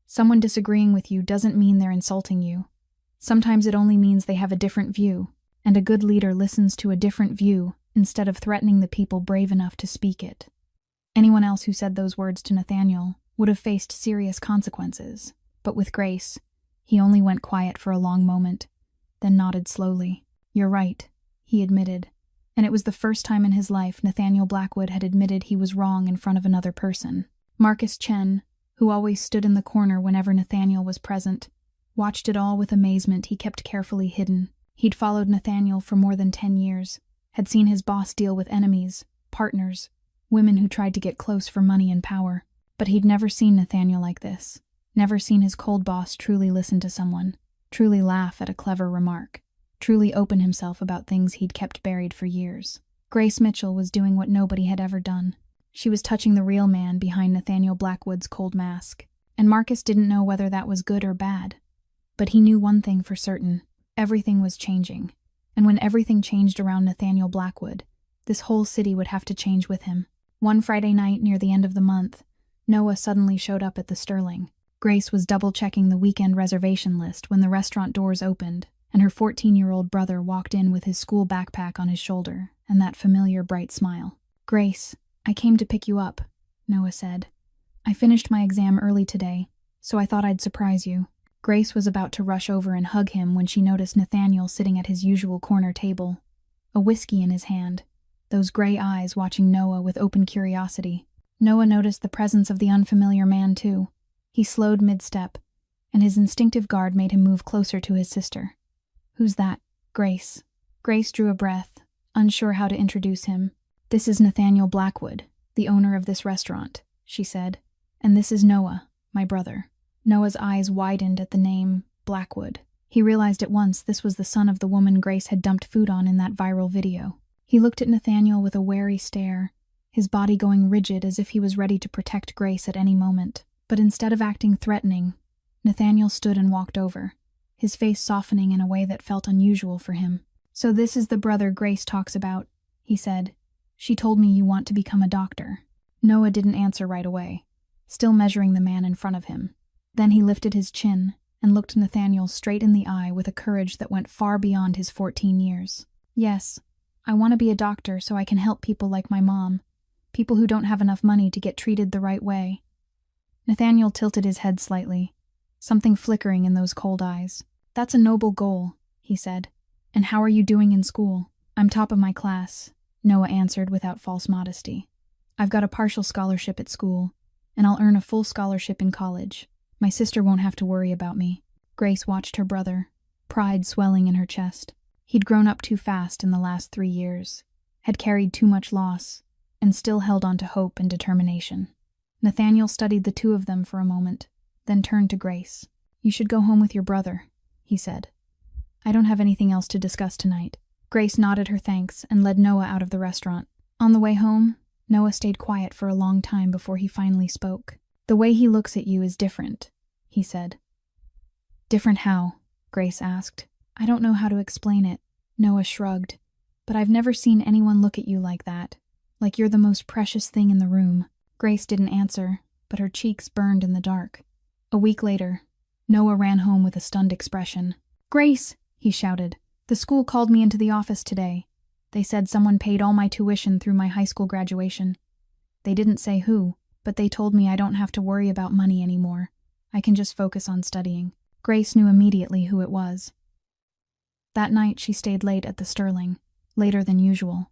Someone disagreeing with you doesn't mean they're insulting you. Sometimes it only means they have a different view, and a good leader listens to a different view instead of threatening the people brave enough to speak it." Anyone else who said those words to Nathaniel would have faced serious consequences, but with Grace, he only went quiet for a long moment, then nodded slowly. "You're right," he admitted, and it was the first time in his life Nathaniel Blackwood had admitted he was wrong in front of another person. Marcus Chen, who always stood in the corner whenever Nathaniel was present, watched it all with amazement he kept carefully hidden. He'd followed Nathaniel for more than 10 years, had seen his boss deal with enemies, partners, women who tried to get close for money and power. But he'd never seen Nathaniel like this, never seen his cold boss truly listen to someone, truly laugh at a clever remark, truly open himself about things he'd kept buried for years. Grace Mitchell was doing what nobody had ever done. She was touching the real man behind Nathaniel Blackwood's cold mask, and Marcus didn't know whether that was good or bad. But he knew one thing for certain: everything was changing, and when everything changed around Nathaniel Blackwood, this whole city would have to change with him. One Friday night near the end of the month, Noah suddenly showed up at the Sterling. Grace was double-checking the weekend reservation list when the restaurant doors opened, and her 14-year-old brother walked in with his school backpack on his shoulder and that familiar bright smile. "Grace, I came to pick you up," Noah said. "I finished my exam early today, so I thought I'd surprise you." Grace was about to rush over and hug him when she noticed Nathaniel sitting at his usual corner table, a whiskey in his hand, those gray eyes watching Noah with open curiosity. Noah noticed the presence of the unfamiliar man, too. He slowed mid-step, and his instinctive guard made him move closer to his sister. "Who's that?" "Grace." Grace drew a breath, unsure how to introduce him. "This is Nathaniel Blackwood, the owner of this restaurant," she said. "And this is Noah, my brother." Noah's eyes widened at the name, Blackwood. He realized at once this was the son of the woman Grace had dumped food on in that viral video. He looked at Nathaniel with a wary stare, his body going rigid as if he was ready to protect Grace at any moment. But instead of acting threatening, Nathaniel stood and walked over, his face softening in a way that felt unusual for him. "So this is the brother Grace talks about," he said. "She told me you want to become a doctor." Noah didn't answer right away, still measuring the man in front of him. Then he lifted his chin and looked Nathaniel straight in the eye with a courage that went far beyond his 14 years. "Yes, I want to be a doctor so I can help people like my mom, people who don't have enough money to get treated the right way." Nathaniel tilted his head slightly, something flickering in those cold eyes. "That's a noble goal," he said. "And how are you doing in school?" "I'm top of my class," Noah answered without false modesty. "I've got a partial scholarship at school, and I'll earn a full scholarship in college. My sister won't have to worry about me." Grace watched her brother, pride swelling in her chest. He'd grown up too fast in the last 3 years, had carried too much loss, and still held on to hope and determination. Nathaniel studied the two of them for a moment, then turned to Grace. "You should go home with your brother," he said. "I don't have anything else to discuss tonight." Grace nodded her thanks and led Noah out of the restaurant. On the way home, Noah stayed quiet for a long time before he finally spoke. "The way he looks at you is different," he said. "Different how?" Grace asked. "I don't know how to explain it," Noah shrugged. "But I've never seen anyone look at you like that, like you're the most precious thing in the room." Grace didn't answer, but her cheeks burned in the dark. A week later, Noah ran home with a stunned expression. "Grace," he shouted, "the school called me into the office today. They said someone paid all my tuition through my high school graduation. They didn't say who, but they told me I don't have to worry about money anymore. I can just focus on studying." Grace knew immediately who it was. That night she stayed late at the Sterling, later than usual,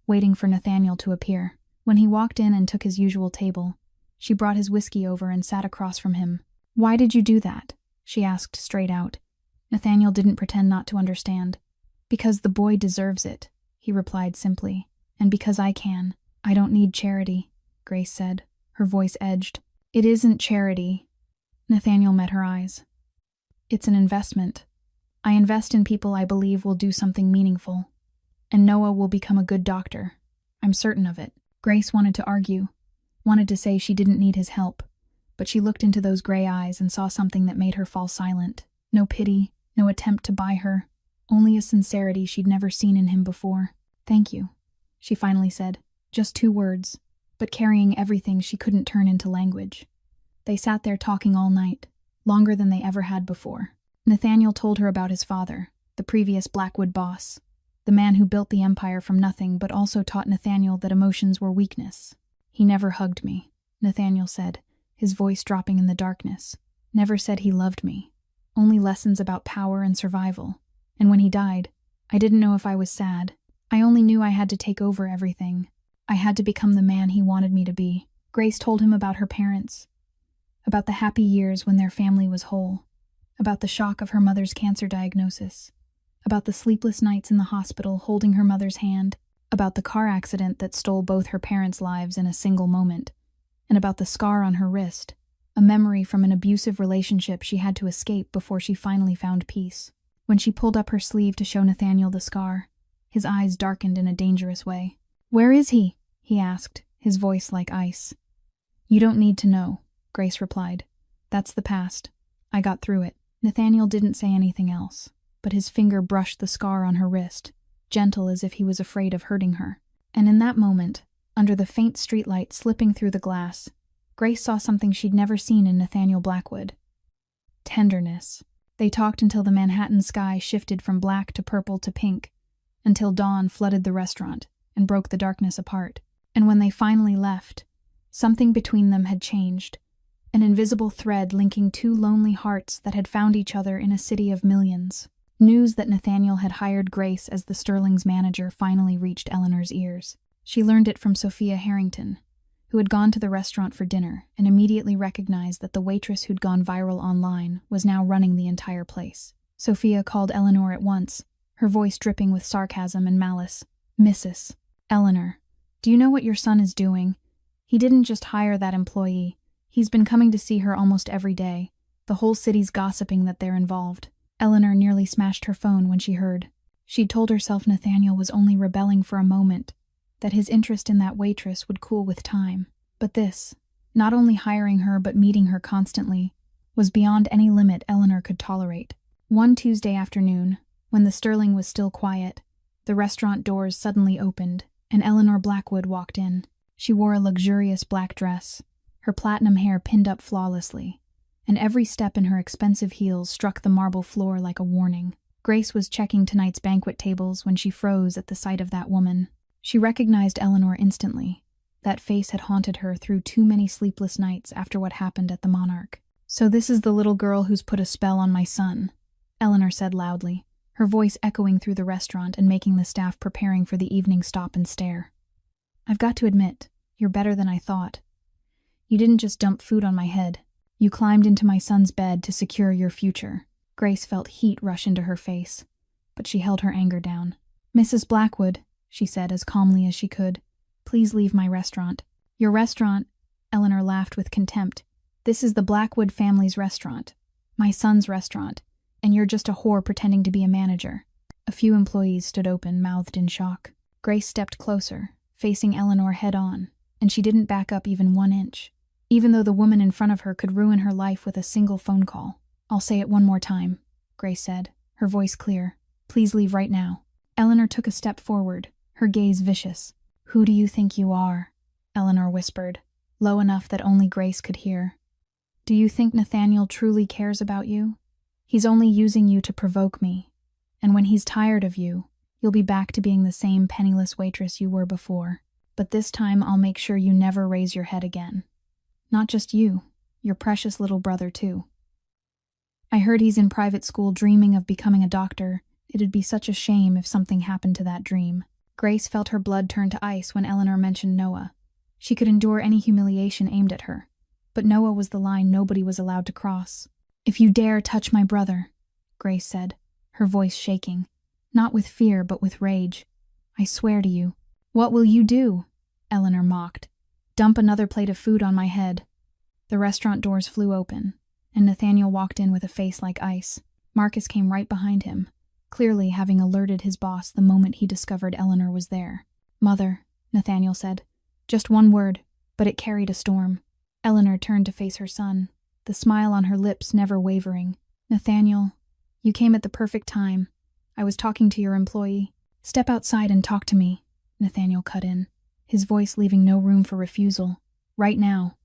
waiting for Nathaniel to appear. When he walked in and took his usual table, she brought his whiskey over and sat across from him. "Why did you do that?" she asked straight out. Nathaniel didn't pretend not to understand. "Because the boy deserves it," he replied simply. "And because I can. I don't need charity," Grace said, her voice edged. "It isn't charity." Nathaniel met her eyes. "It's an investment. I invest in people I believe will do something meaningful. And Noah will become a good doctor. I'm certain of it." Grace wanted to argue, wanted to say she didn't need his help, but she looked into those gray eyes and saw something that made her fall silent. No pity, no attempt to buy her, only a sincerity she'd never seen in him before. "Thank you," she finally said. Just 2 words, but carrying everything she couldn't turn into language. They sat there talking all night, longer than they ever had before. Nathaniel told her about his father, the previous Blackwood boss, the man who built the empire from nothing but also taught Nathaniel that emotions were weakness. "He never hugged me," Nathaniel said, his voice dropping in the darkness. "Never said he loved me. Only lessons about power and survival. And when he died, I didn't know if I was sad. I only knew I had to take over everything. I had to become the man he wanted me to be." Grace told him about her parents, about the happy years when their family was whole, about the shock of her mother's cancer diagnosis, about the sleepless nights in the hospital holding her mother's hand, about the car accident that stole both her parents' lives in a single moment, and about the scar on her wrist, a memory from an abusive relationship she had to escape before she finally found peace. When she pulled up her sleeve to show Nathaniel the scar, his eyes darkened in a dangerous way. "Where is he?" he asked, his voice like ice. "You don't need to know," Grace replied. "That's the past. I got through it." Nathaniel didn't say anything else, but his finger brushed the scar on her wrist, gentle as if he was afraid of hurting her. And in that moment, under the faint streetlight slipping through the glass, Grace saw something she'd never seen in Nathaniel Blackwood. Tenderness. They talked until the Manhattan sky shifted from black to purple to pink, until dawn flooded the restaurant and broke the darkness apart. And when they finally left, something between them had changed, an invisible thread linking 2 lonely hearts that had found each other in a city of millions. News that Nathaniel had hired Grace as the Sterling's manager finally reached Eleanor's ears. She learned it from Sophia Harrington, who had gone to the restaurant for dinner and immediately recognized that the waitress who'd gone viral online was now running the entire place. Sophia called Eleanor at once, her voice dripping with sarcasm and malice. "Mrs. Eleanor, do you know what your son is doing? He didn't just hire that employee. He's been coming to see her almost every day. The whole city's gossiping that they're involved." Eleanor nearly smashed her phone when she heard. She'd told herself Nathaniel was only rebelling for a moment, that his interest in that waitress would cool with time. But this, not only hiring her but meeting her constantly, was beyond any limit Eleanor could tolerate. One Tuesday afternoon, When the Sterling was still quiet, the restaurant doors suddenly opened, and Eleanor Blackwood walked in. She wore a luxurious black dress, her platinum hair pinned up flawlessly, and every step in her expensive heels struck the marble floor like a warning. Grace was checking tonight's banquet tables when she froze at the sight of that woman. She recognized Eleanor instantly. That face had haunted her through too many sleepless nights after what happened at the Monarch. "So this is the little girl who's put a spell on my son," Eleanor said loudly, her voice echoing through the restaurant and making the staff preparing for the evening stop and stare. "I've got to admit, you're better than I thought. You didn't just dump food on my head. You climbed into my son's bed to secure your future." Grace felt heat rush into her face, but she held her anger down. "Mrs. Blackwood," she said as calmly as she could, "please leave my restaurant." "Your restaurant?" Eleanor laughed with contempt. "This is the Blackwood family's restaurant. My son's restaurant. And you're just a whore pretending to be a manager." A few employees stood open, mouthed in shock. Grace stepped closer, facing Eleanor head-on, and she didn't back up even 1 inch, even though the woman in front of her could ruin her life with a single phone call. "I'll say it one more time," Grace said, her voice clear. "Please leave right now." Eleanor took a step forward, her gaze vicious. "Who do you think you are?" Eleanor whispered, low enough that only Grace could hear. "Do you think Nathaniel truly cares about you? He's only using you to provoke me, and when he's tired of you, you'll be back to being the same penniless waitress you were before. But this time I'll make sure you never raise your head again. Not just you, your precious little brother too. I heard he's in private school dreaming of becoming a doctor. It'd be such a shame if something happened to that dream." Grace felt her blood turn to ice when Eleanor mentioned Noah. She could endure any humiliation aimed at her, but Noah was the line nobody was allowed to cross. "If you dare touch my brother," Grace said, her voice shaking, not with fear but with rage, "I swear to you." "What will you do?" Eleanor mocked. "Dump another plate of food on my head." The restaurant doors flew open, and Nathaniel walked in with a face like ice. Marcus came right behind him, clearly having alerted his boss the moment he discovered Eleanor was there. "Mother," Nathaniel said. Just one word, but it carried a storm. Eleanor turned to face her son, the smile on her lips never wavering. "Nathaniel, you came at the perfect time. I was talking to your employee." "Step outside and talk to me," Nathaniel cut in, his voice leaving no room for refusal. "Right now."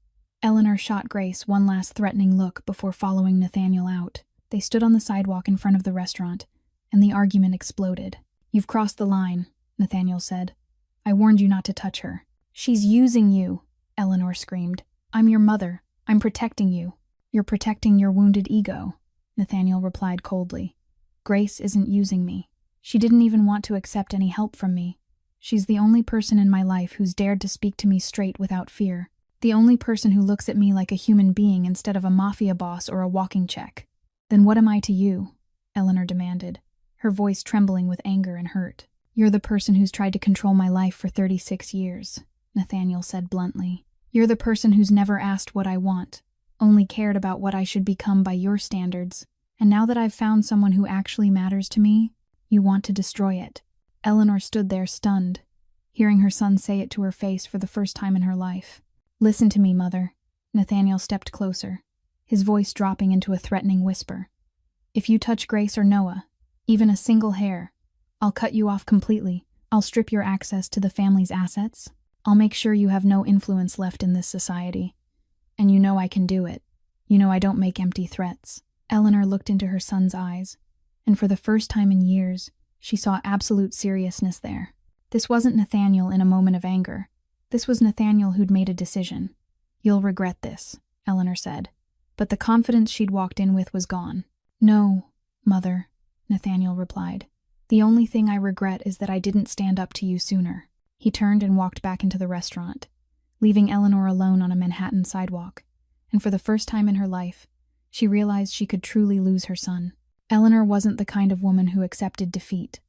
Eleanor shot Grace one last threatening look before following Nathaniel out. They stood on the sidewalk in front of the restaurant, and the argument exploded. "You've crossed the line," Nathaniel said. "I warned you not to touch her." "She's using you," Eleanor screamed. "I'm your mother. I'm protecting you." "You're protecting your wounded ego," Nathaniel replied coldly. "Grace isn't using me. She didn't even want to accept any help from me. She's the only person in my life who's dared to speak to me straight without fear. The only person who looks at me like a human being instead of a mafia boss or a walking check." "Then what am I to you?" Eleanor demanded, her voice trembling with anger and hurt. "You're the person who's tried to control my life for 36 years, Nathaniel said bluntly. "You're the person who's never asked what I want, only cared about what I should become by your standards. And now that I've found someone who actually matters to me, you want to destroy it." Eleanor stood there stunned, hearing her son say it to her face for the first time in her life. "Listen to me, Mother." Nathaniel stepped closer, his voice dropping into a threatening whisper. "If you touch Grace or Noah, even a single hair, I'll cut you off completely. I'll strip your access to the family's assets. I'll make sure you have no influence left in this society. And you know I can do it. You know I don't make empty threats." Eleanor looked into her son's eyes, and for the first time in years, she saw absolute seriousness there. This wasn't Nathaniel in a moment of anger. This was Nathaniel who'd made a decision. "You'll regret this," Eleanor said, but the confidence she'd walked in with was gone. "No, Mother," Nathaniel replied. "The only thing I regret is that I didn't stand up to you sooner." He turned and walked back into the restaurant, leaving Eleanor alone on a Manhattan sidewalk, and for the first time in her life, she realized she could truly lose her son. Eleanor wasn't the kind of woman who accepted defeat.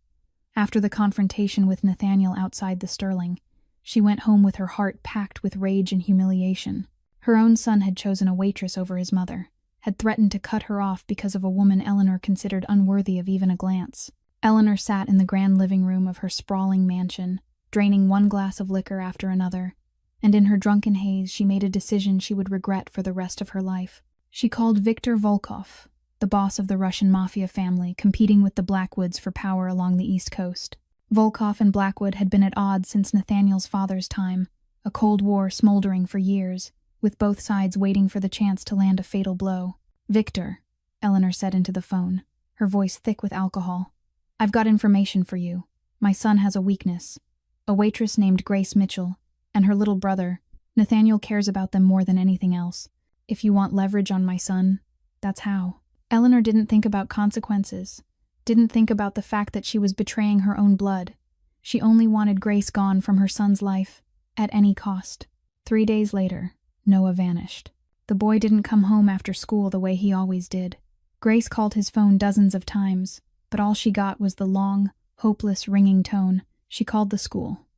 After the confrontation with Nathaniel outside the Sterling, she went home with her heart packed with rage and humiliation. Her own son had chosen a waitress over his mother, had threatened to cut her off because of a woman Eleanor considered unworthy of even a glance. Eleanor sat in the grand living room of her sprawling mansion, draining one glass of liquor after another, and in her drunken haze she made a decision she would regret for the rest of her life. She called Viktor Volkov, the boss of the Russian Mafia family, competing with the Blackwoods for power along the East Coast. Volkov and Blackwood had been at odds since Nathaniel's father's time, a Cold War smoldering for years, with both sides waiting for the chance to land a fatal blow. "Victor," Eleanor said into the phone, her voice thick with alcohol. "I've got information for you. My son has a weakness. A waitress named Grace Mitchell, and her little brother. Nathaniel cares about them more than anything else. If you want leverage on my son, that's how." Eleanor didn't think about consequences, didn't think about the fact that she was betraying her own blood. She only wanted Grace gone from her son's life, at any cost. 3 days later, Noah vanished. The boy didn't come home after school the way he always did. Grace called his phone dozens of times, but all she got was the long, hopeless ringing tone. She called the school.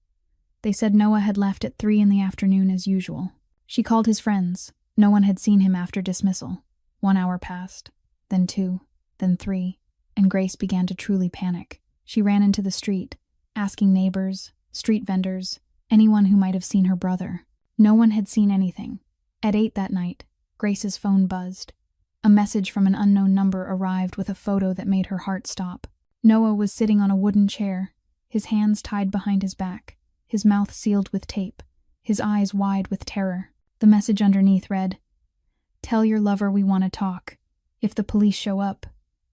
They said Noah had left at 3 in the afternoon as usual. She called his friends. No one had seen him after dismissal. 1 hour passed, then 2, then 3, and Grace began to truly panic. She ran into the street, asking neighbors, street vendors, anyone who might have seen her brother. No one had seen anything. At 8 that night, Grace's phone buzzed. A message from an unknown number arrived with a photo that made her heart stop. Noah was sitting on a wooden chair, his hands tied behind his back, his mouth sealed with tape, his eyes wide with terror. The message underneath read, "Tell your lover we want to talk. If the police show up,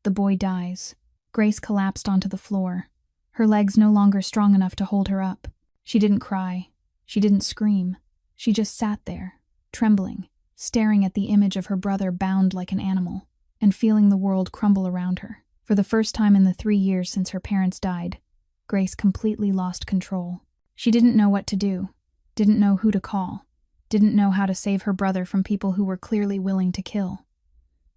the boy dies." Grace collapsed onto the floor, her legs no longer strong enough to hold her up. She didn't cry. She didn't scream. She just sat there, trembling, staring at the image of her brother bound like an animal, and feeling the world crumble around her. For the first time in the 3 years since her parents died, Grace completely lost control. She didn't know what to do, didn't know who to call, didn't know how to save her brother from people who were clearly willing to kill.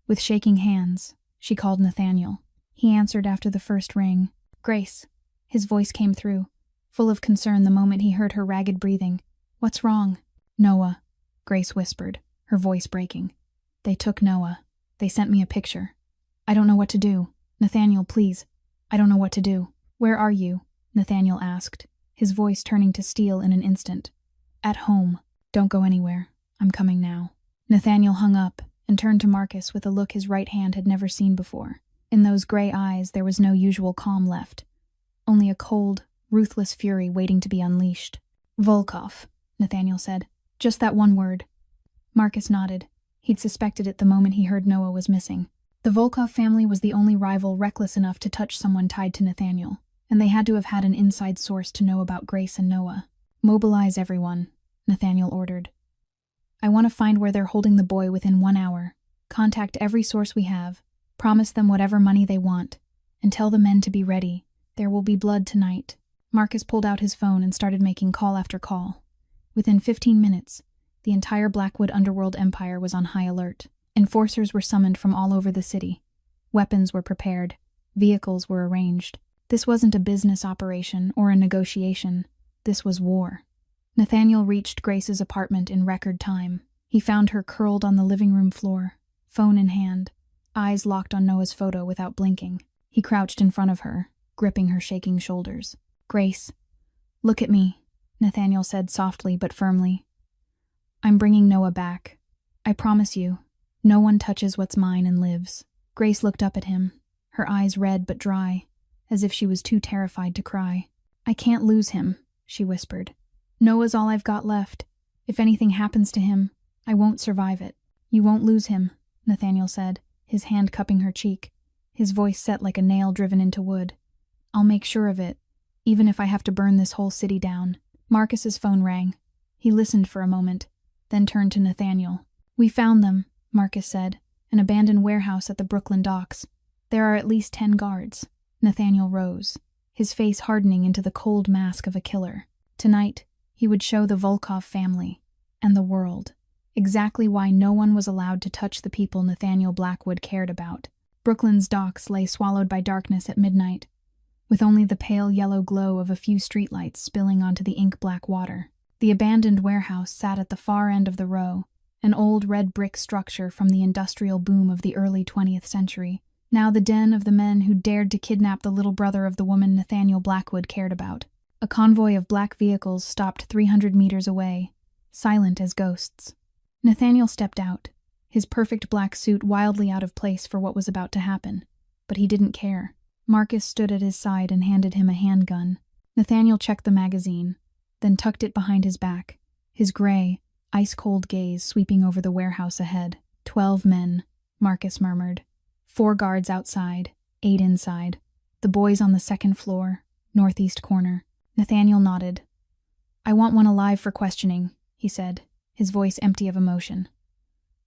With shaking hands, she called Nathaniel. He answered after the first ring. "Grace." His voice came through, full of concern the moment he heard her ragged breathing. "What's wrong?" "Noah," Grace whispered, her voice breaking. "They took Noah. They sent me a picture. I don't know what to do. Nathaniel, please. I don't know what to do." "Where are you?" Nathaniel asked, his voice turning to steel in an instant. "At home. Don't go anywhere. I'm coming now." Nathaniel hung up and turned to Marcus with a look his right hand had never seen before. In those gray eyes there was no usual calm left, only a cold, ruthless fury waiting to be unleashed. "Volkov," Nathaniel said. "Just that one word." Marcus nodded. He'd suspected it the moment he heard Noah was missing. The Volkov family was the only rival reckless enough to touch someone tied to Nathaniel, and they had to have had an inside source to know about Grace and Noah. "Mobilize everyone," Nathaniel ordered. "I want to find where they're holding the boy within 1 hour. Contact every source we have, promise them whatever money they want, and tell the men to be ready. There will be blood tonight." Marcus pulled out his phone and started making call after call. Within 15 minutes, the entire Blackwood underworld empire was on high alert. Enforcers were summoned from all over the city. Weapons were prepared. Vehicles were arranged. This wasn't a business operation or a negotiation. This was war. Nathaniel reached Grace's apartment in record time. He found her curled on the living room floor, phone in hand, eyes locked on Noah's photo without blinking. He crouched in front of her, gripping her shaking shoulders. "Grace, look at me," Nathaniel said softly but firmly. "I'm bringing Noah back. I promise you, no one touches what's mine and lives." Grace looked up at him, her eyes red but dry, as if she was too terrified to cry. "I can't lose him," she whispered. "Noah's all I've got left. If anything happens to him, I won't survive it." "You won't lose him," Nathaniel said, his hand cupping her cheek, his voice set like a nail driven into wood. "I'll make sure of it, even if I have to burn this whole city down." Marcus's phone rang. He listened for a moment, then turned to Nathaniel. "We found them," Marcus said, "an abandoned warehouse at the Brooklyn docks. There are at least 10 guards. Nathaniel rose, his face hardening into the cold mask of a killer. Tonight, he would show the Volkov family, and the world, exactly why no one was allowed to touch the people Nathaniel Blackwood cared about. Brooklyn's docks lay swallowed by darkness at midnight, with only the pale yellow glow of a few streetlights spilling onto the ink-black water. The abandoned warehouse sat at the far end of the row, an old red brick structure from the industrial boom of the early 20th century, now the den of the men who dared to kidnap the little brother of the woman Nathaniel Blackwood cared about. A convoy of black vehicles stopped 300 meters away, silent as ghosts. Nathaniel stepped out, his perfect black suit wildly out of place for what was about to happen. But he didn't care. Marcus stood at his side and handed him a handgun. Nathaniel checked the magazine, then tucked it behind his back, his gray, ice-cold gaze sweeping over the warehouse ahead. 12 men, Marcus murmured. 4 guards outside, 8 inside. The boys on the 2nd floor, northeast corner. Nathaniel nodded. "I want one alive for questioning," he said, his voice empty of emotion.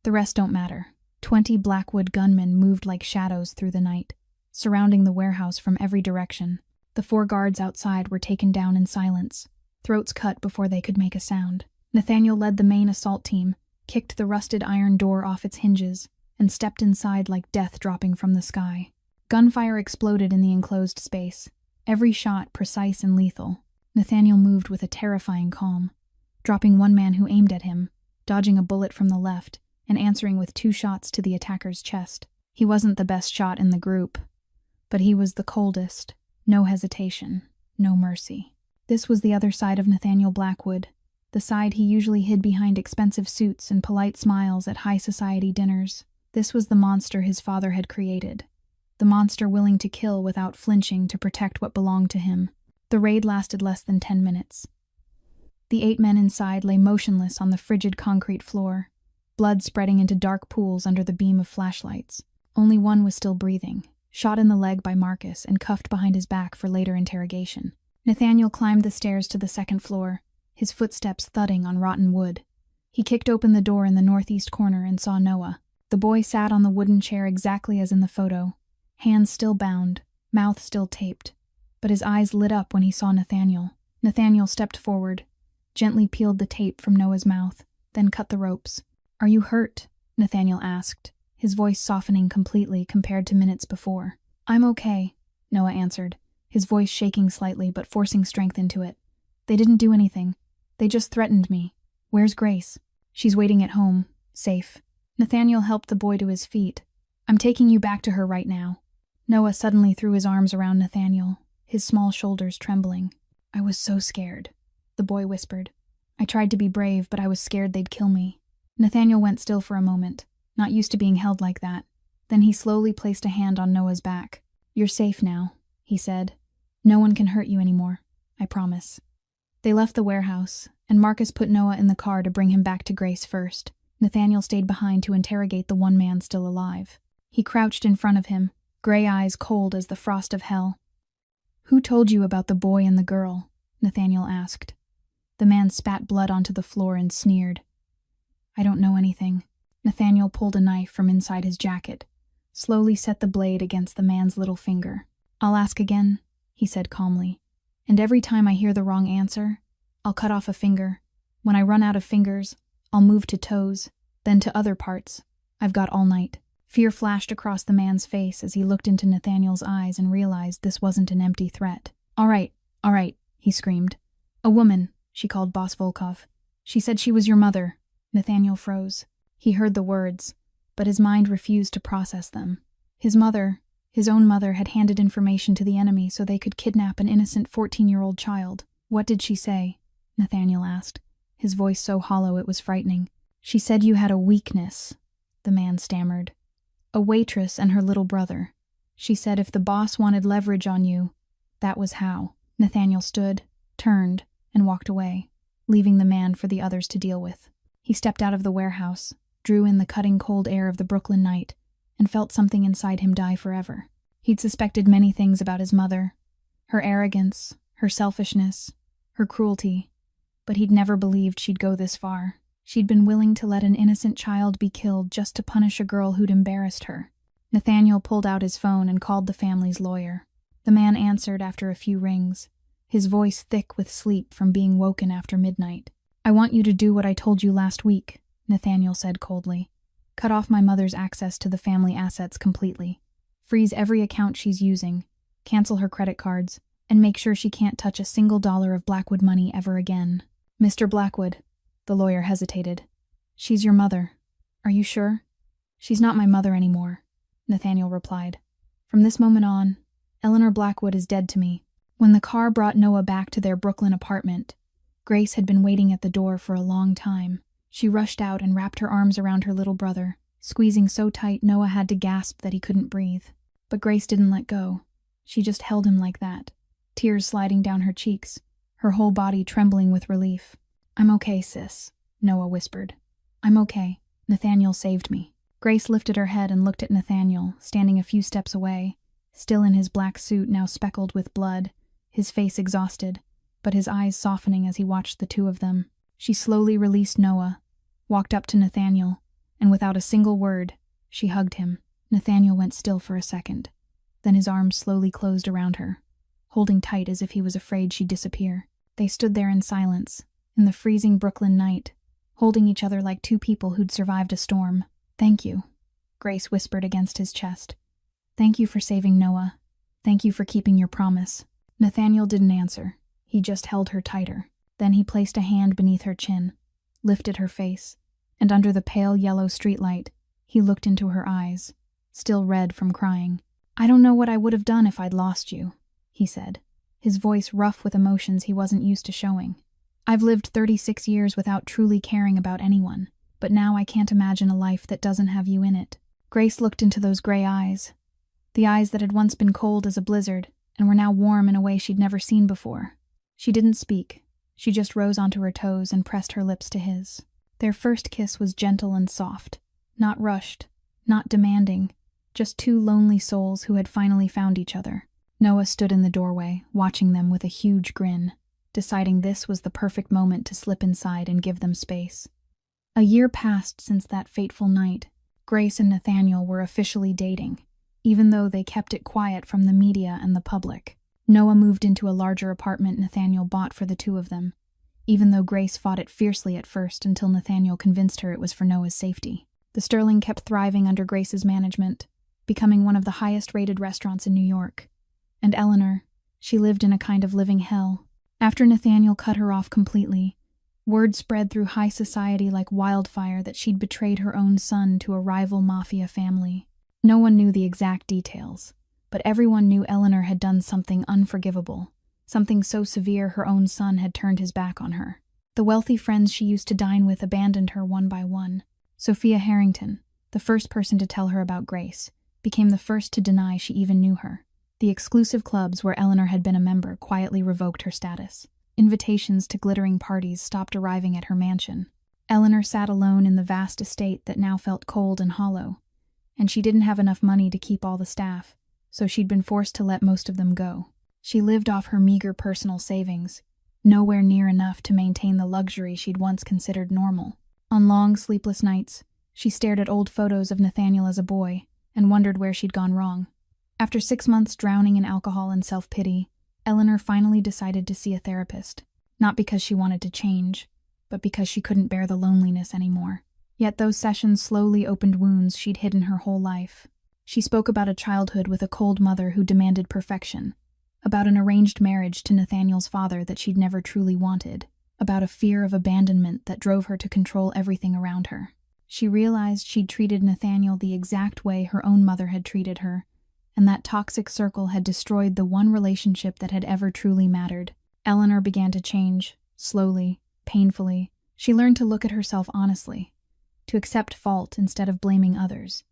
"The rest don't matter." 20 Blackwood gunmen moved like shadows through the night, surrounding the warehouse from every direction. The 4 guards outside were taken down in silence, throats cut before they could make a sound. Nathaniel led the main assault team, kicked the rusted iron door off its hinges, and stepped inside like death dropping from the sky. Gunfire exploded in the enclosed space, every shot precise and lethal. Nathaniel moved with a terrifying calm, dropping one man who aimed at him, dodging a bullet from the left, and answering with 2 shots to the attacker's chest. He wasn't the best shot in the group, but he was the coldest. No hesitation, no mercy. This was the other side of Nathaniel Blackwood, the side he usually hid behind expensive suits and polite smiles at high society dinners. This was the monster his father had created, the monster willing to kill without flinching to protect what belonged to him. The raid lasted less than 10 minutes. The 8 men inside lay motionless on the frigid concrete floor, blood spreading into dark pools under the beam of flashlights. Only one was still breathing, shot in the leg by Marcus and cuffed behind his back for later interrogation. Nathaniel climbed the stairs to the 2nd floor, his footsteps thudding on rotten wood. He kicked open the door in the northeast corner and saw Noah. The boy sat on the wooden chair exactly as in the photo, hands still bound, mouth still taped, but his eyes lit up when he saw Nathaniel. Nathaniel stepped forward, gently peeled the tape from Noah's mouth, then cut the ropes. "Are you hurt?" Nathaniel asked, his voice softening completely compared to minutes before. "I'm okay," Noah answered, his voice shaking slightly but forcing strength into it. "They didn't do anything. They just threatened me. Where's Grace?" "She's waiting at home, safe." Nathaniel helped the boy to his feet. "I'm taking you back to her right now." Noah suddenly threw his arms around Nathaniel, his small shoulders trembling. "I was so scared," the boy whispered. "I tried to be brave, but I was scared they'd kill me." Nathaniel went still for a moment, not used to being held like that. Then he slowly placed a hand on Noah's back. "You're safe now," he said. "No one can hurt you anymore, I promise." They left the warehouse, and Marcus put Noah in the car to bring him back to Grace first. Nathaniel stayed behind to interrogate the one man still alive. He crouched in front of him, gray eyes cold as the frost of hell. "Who told you about the boy and the girl?" Nathaniel asked. The man spat blood onto the floor and sneered. "I don't know anything." Nathaniel pulled a knife from inside his jacket, slowly set the blade against the man's little finger. "I'll ask again," he said calmly. "And every time I hear the wrong answer, I'll cut off a finger. When I run out of fingers, I'll move to toes, then to other parts. I've got all night." Fear flashed across the man's face as he looked into Nathaniel's eyes and realized this wasn't an empty threat. All right, he screamed. "A woman," she called Boss Volkov. "She said she was your mother." Nathaniel froze. He heard the words, but his mind refused to process them. His mother, his own mother, had handed information to the enemy so they could kidnap an innocent 14-year-old child. "What did she say?" Nathaniel asked, his voice so hollow it was frightening. "She said you had a weakness," the man stammered. "A waitress and her little brother. She said if the boss wanted leverage on you, that was how." Nathaniel stood, turned, and walked away, leaving the man for the others to deal with. He stepped out of the warehouse, drew in the cutting cold air of the Brooklyn night, and felt something inside him die forever. He'd suspected many things about his mother, her arrogance, her selfishness, her cruelty, but he'd never believed she'd go this far. She'd been willing to let an innocent child be killed just to punish a girl who'd embarrassed her. Nathaniel pulled out his phone and called the family's lawyer. The man answered after a few rings, his voice thick with sleep from being woken after midnight. "I want you to do what I told you last week," Nathaniel said coldly. "Cut off my mother's access to the family assets completely. Freeze every account she's using, cancel her credit cards, and make sure she can't touch a single dollar of Blackwood money ever again." "Mr. Blackwood," the lawyer hesitated. "She's your mother. Are you sure?" "She's not my mother anymore," Nathaniel replied. "From this moment on, Eleanor Blackwood is dead to me." When the car brought Noah back to their Brooklyn apartment, Grace had been waiting at the door for a long time. She rushed out and wrapped her arms around her little brother, Squeezing so tight, Noah had to gasp that he couldn't breathe. But Grace didn't let go. She just held him like that, tears sliding down her cheeks, her whole body trembling with relief. "I'm okay, sis," Noah whispered. "I'm okay. Nathaniel saved me." Grace lifted her head and looked at Nathaniel, standing a few steps away, still in his black suit now speckled with blood, his face exhausted, but his eyes softening as he watched the two of them. She slowly released Noah, walked up to Nathaniel, and without a single word, she hugged him. Nathaniel went still for a second. Then his arms slowly closed around her, holding tight as if he was afraid she'd disappear. They stood there in silence, in the freezing Brooklyn night, holding each other like two people who'd survived a storm. "Thank you," Grace whispered against his chest. "Thank you for saving Noah. Thank you for keeping your promise." Nathaniel didn't answer. He just held her tighter. Then he placed a hand beneath her chin, lifted her face, and under the pale yellow streetlight, he looked into her eyes, still red from crying. "I don't know what I would have done if I'd lost you," he said, his voice rough with emotions he wasn't used to showing. "I've lived 36 years without truly caring about anyone, but now I can't imagine a life that doesn't have you in it." Grace looked into those gray eyes, the eyes that had once been cold as a blizzard and were now warm in a way she'd never seen before. She didn't speak. She just rose onto her toes and pressed her lips to his. Their first kiss was gentle and soft, not rushed, not demanding, just two lonely souls who had finally found each other. Noah stood in the doorway, watching them with a huge grin, deciding this was the perfect moment to slip inside and give them space. A year passed since that fateful night. Grace and Nathaniel were officially dating, even though they kept it quiet from the media and the public. Noah moved into a larger apartment Nathaniel bought for the two of them, even though Grace fought it fiercely at first until Nathaniel convinced her it was for Noah's safety. The Sterling kept thriving under Grace's management, becoming one of the highest-rated restaurants in New York. And Eleanor, she lived in a kind of living hell. After Nathaniel cut her off completely, word spread through high society like wildfire that she'd betrayed her own son to a rival Mafia family. No one knew the exact details, but everyone knew Eleanor had done something unforgivable, something so severe her own son had turned his back on her. The wealthy friends she used to dine with abandoned her one by one. Sophia Harrington, the first person to tell her about Grace, became the first to deny she even knew her. The exclusive clubs where Eleanor had been a member quietly revoked her status. Invitations to glittering parties stopped arriving at her mansion. Eleanor sat alone in the vast estate that now felt cold and hollow, and she didn't have enough money to keep all the staff, so she'd been forced to let most of them go. She lived off her meager personal savings, nowhere near enough to maintain the luxury she'd once considered normal. On long, sleepless nights, she stared at old photos of Nathaniel as a boy and wondered where she'd gone wrong. After 6 months drowning in alcohol and self-pity, Eleanor finally decided to see a therapist, not because she wanted to change, but because she couldn't bear the loneliness anymore. Yet those sessions slowly opened wounds she'd hidden her whole life. She spoke about a childhood with a cold mother who demanded perfection, about an arranged marriage to Nathaniel's father that she'd never truly wanted, about a fear of abandonment that drove her to control everything around her. She realized she'd treated Nathaniel the exact way her own mother had treated her, and that toxic circle had destroyed the one relationship that had ever truly mattered. Eleanor began to change, slowly, painfully. She learned to look at herself honestly, to accept fault instead of blaming others,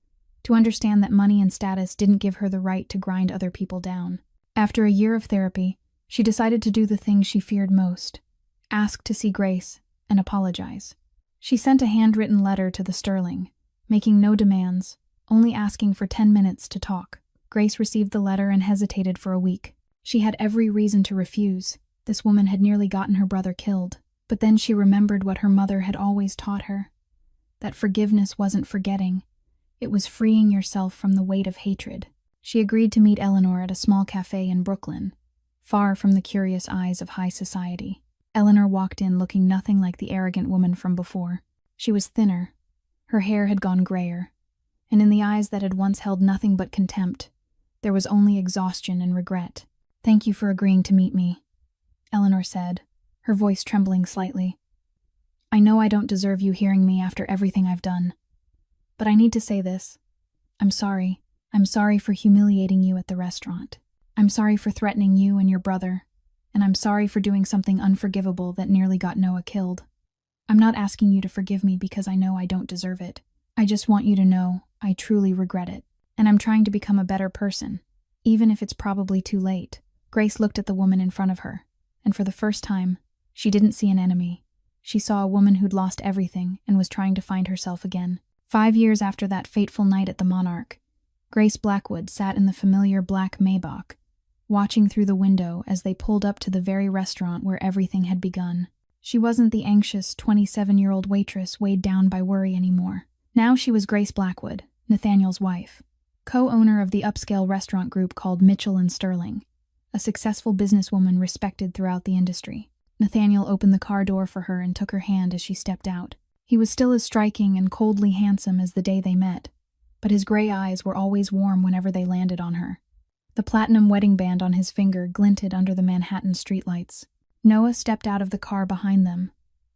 to understand that money and status didn't give her the right to grind other people down. After a year of therapy, she decided to do the thing she feared most: ask to see Grace and apologize. She sent a handwritten letter to the Sterling, making no demands, only asking for 10 minutes to talk. Grace received the letter and hesitated for a week. She had every reason to refuse. This woman had nearly gotten her brother killed. But then she remembered what her mother had always taught her: that forgiveness wasn't forgetting. It was freeing yourself from the weight of hatred. She agreed to meet Eleanor at a small cafe in Brooklyn, far from the curious eyes of high society. Eleanor walked in looking nothing like the arrogant woman from before. She was thinner. Her hair had gone grayer, and in the eyes that had once held nothing but contempt, there was only exhaustion and regret. "Thank you for agreeing to meet me," Eleanor said, her voice trembling slightly. "I know I don't deserve you hearing me after everything I've done. But I need to say this. I'm sorry. I'm sorry for humiliating you at the restaurant. I'm sorry for threatening you and your brother. And I'm sorry for doing something unforgivable that nearly got Noah killed. I'm not asking you to forgive me because I know I don't deserve it. I just want you to know I truly regret it, and I'm trying to become a better person, even if it's probably too late." Grace looked at the woman in front of her, and for the first time, she didn't see an enemy. She saw a woman who'd lost everything and was trying to find herself again. 5 years after that fateful night at the Monarch, Grace Blackwood sat in the familiar black Maybach, watching through the window as they pulled up to the very restaurant where everything had begun. She wasn't the anxious 27-year-old waitress weighed down by worry anymore. Now she was Grace Blackwood, Nathaniel's wife, co-owner of the upscale restaurant group called Mitchell & Sterling, a successful businesswoman respected throughout the industry. Nathaniel opened the car door for her and took her hand as she stepped out. He was still as striking and coldly handsome as the day they met, but his gray eyes were always warm whenever they landed on her. The platinum wedding band on his finger glinted under the Manhattan streetlights. Noah stepped out of the car behind them,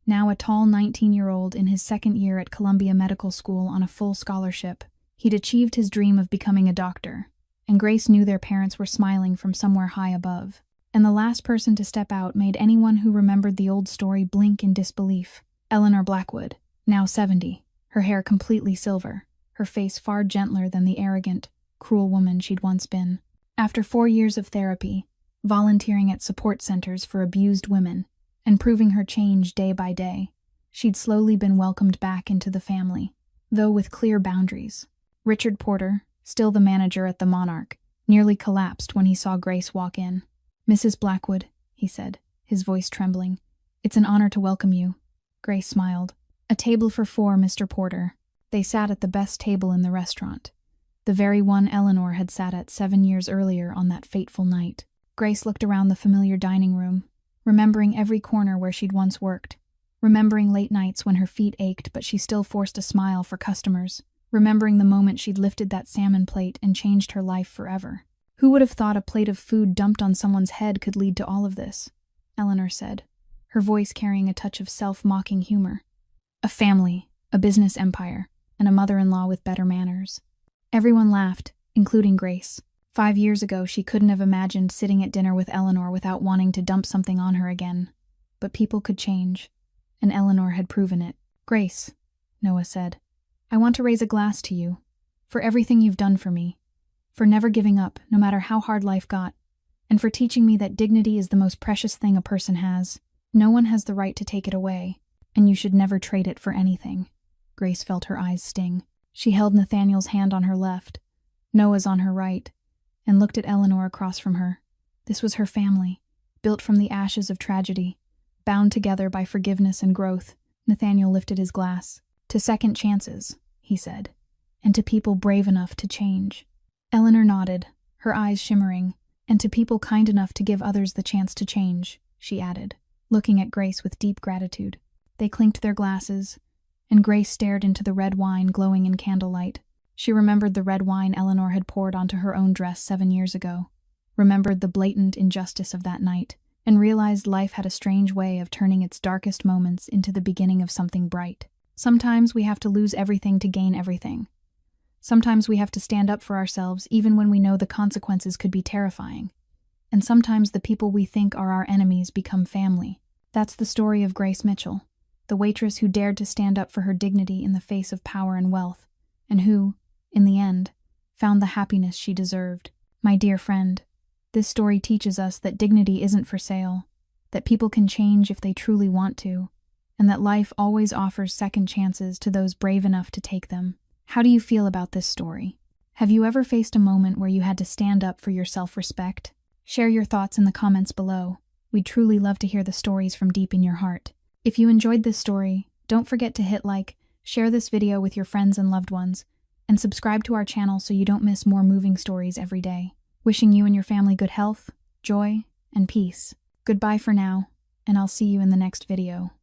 now a tall 19-year-old in his second year at Columbia Medical School on a full scholarship. He'd achieved his dream of becoming a doctor, and Grace knew their parents were smiling from somewhere high above. And the last person to step out made anyone who remembered the old story blink in disbelief. Eleanor Blackwood, now 70, her hair completely silver, her face far gentler than the arrogant, cruel woman she'd once been. After 4 years of therapy, volunteering at support centers for abused women, and proving her change day by day, she'd slowly been welcomed back into the family, though with clear boundaries. Richard Porter, still the manager at the Monarch, nearly collapsed when he saw Grace walk in. "Mrs. Blackwood," he said, his voice trembling, "it's an honor to welcome you." Grace smiled. "A table for 4, Mr. Porter." They sat at the best table in the restaurant, the very one Eleanor had sat at 7 years earlier on that fateful night. Grace looked around the familiar dining room, remembering every corner where she'd once worked, remembering late nights when her feet ached but she still forced a smile for customers, remembering the moment she'd lifted that salmon plate and changed her life forever. "Who would have thought a plate of food dumped on someone's head could lead to all of this?" Eleanor said, her voice carrying a touch of self-mocking humor. "A family, a business empire, and a mother-in-law with better manners." Everyone laughed, including Grace. 5 years ago, she couldn't have imagined sitting at dinner with Eleanor without wanting to dump something on her again. But people could change, and Eleanor had proven it. "Grace," Noah said, "I want to raise a glass to you, for everything you've done for me, for never giving up, no matter how hard life got, and for teaching me that dignity is the most precious thing a person has. No one has the right to take it away, and you should never trade it for anything." Grace felt her eyes sting. She held Nathaniel's hand on her left, Noah's on her right, and looked at Eleanor across from her. This was her family, built from the ashes of tragedy, bound together by forgiveness and growth. Nathaniel lifted his glass. "To second chances," he said, "and to people brave enough to change." Eleanor nodded, her eyes shimmering. "And to people kind enough to give others the chance to change," she added, looking at Grace with deep gratitude. They clinked their glasses, and Grace stared into the red wine glowing in candlelight. She remembered the red wine Eleanor had poured onto her own dress 7 years ago, remembered the blatant injustice of that night, and realized life had a strange way of turning its darkest moments into the beginning of something bright. Sometimes we have to lose everything to gain everything. Sometimes we have to stand up for ourselves even when we know the consequences could be terrifying. And sometimes the people we think are our enemies become family. That's the story of Grace Mitchell, the waitress who dared to stand up for her dignity in the face of power and wealth, and who, in the end, found the happiness she deserved. My dear friend, this story teaches us that dignity isn't for sale, that people can change if they truly want to, and that life always offers second chances to those brave enough to take them. How do you feel about this story? Have you ever faced a moment where you had to stand up for your self-respect? Share your thoughts in the comments below. We'd truly love to hear the stories from deep in your heart. If you enjoyed this story, don't forget to hit like, share this video with your friends and loved ones, and subscribe to our channel so you don't miss more moving stories every day. Wishing you and your family good health, joy, and peace. Goodbye for now, and I'll see you in the next video.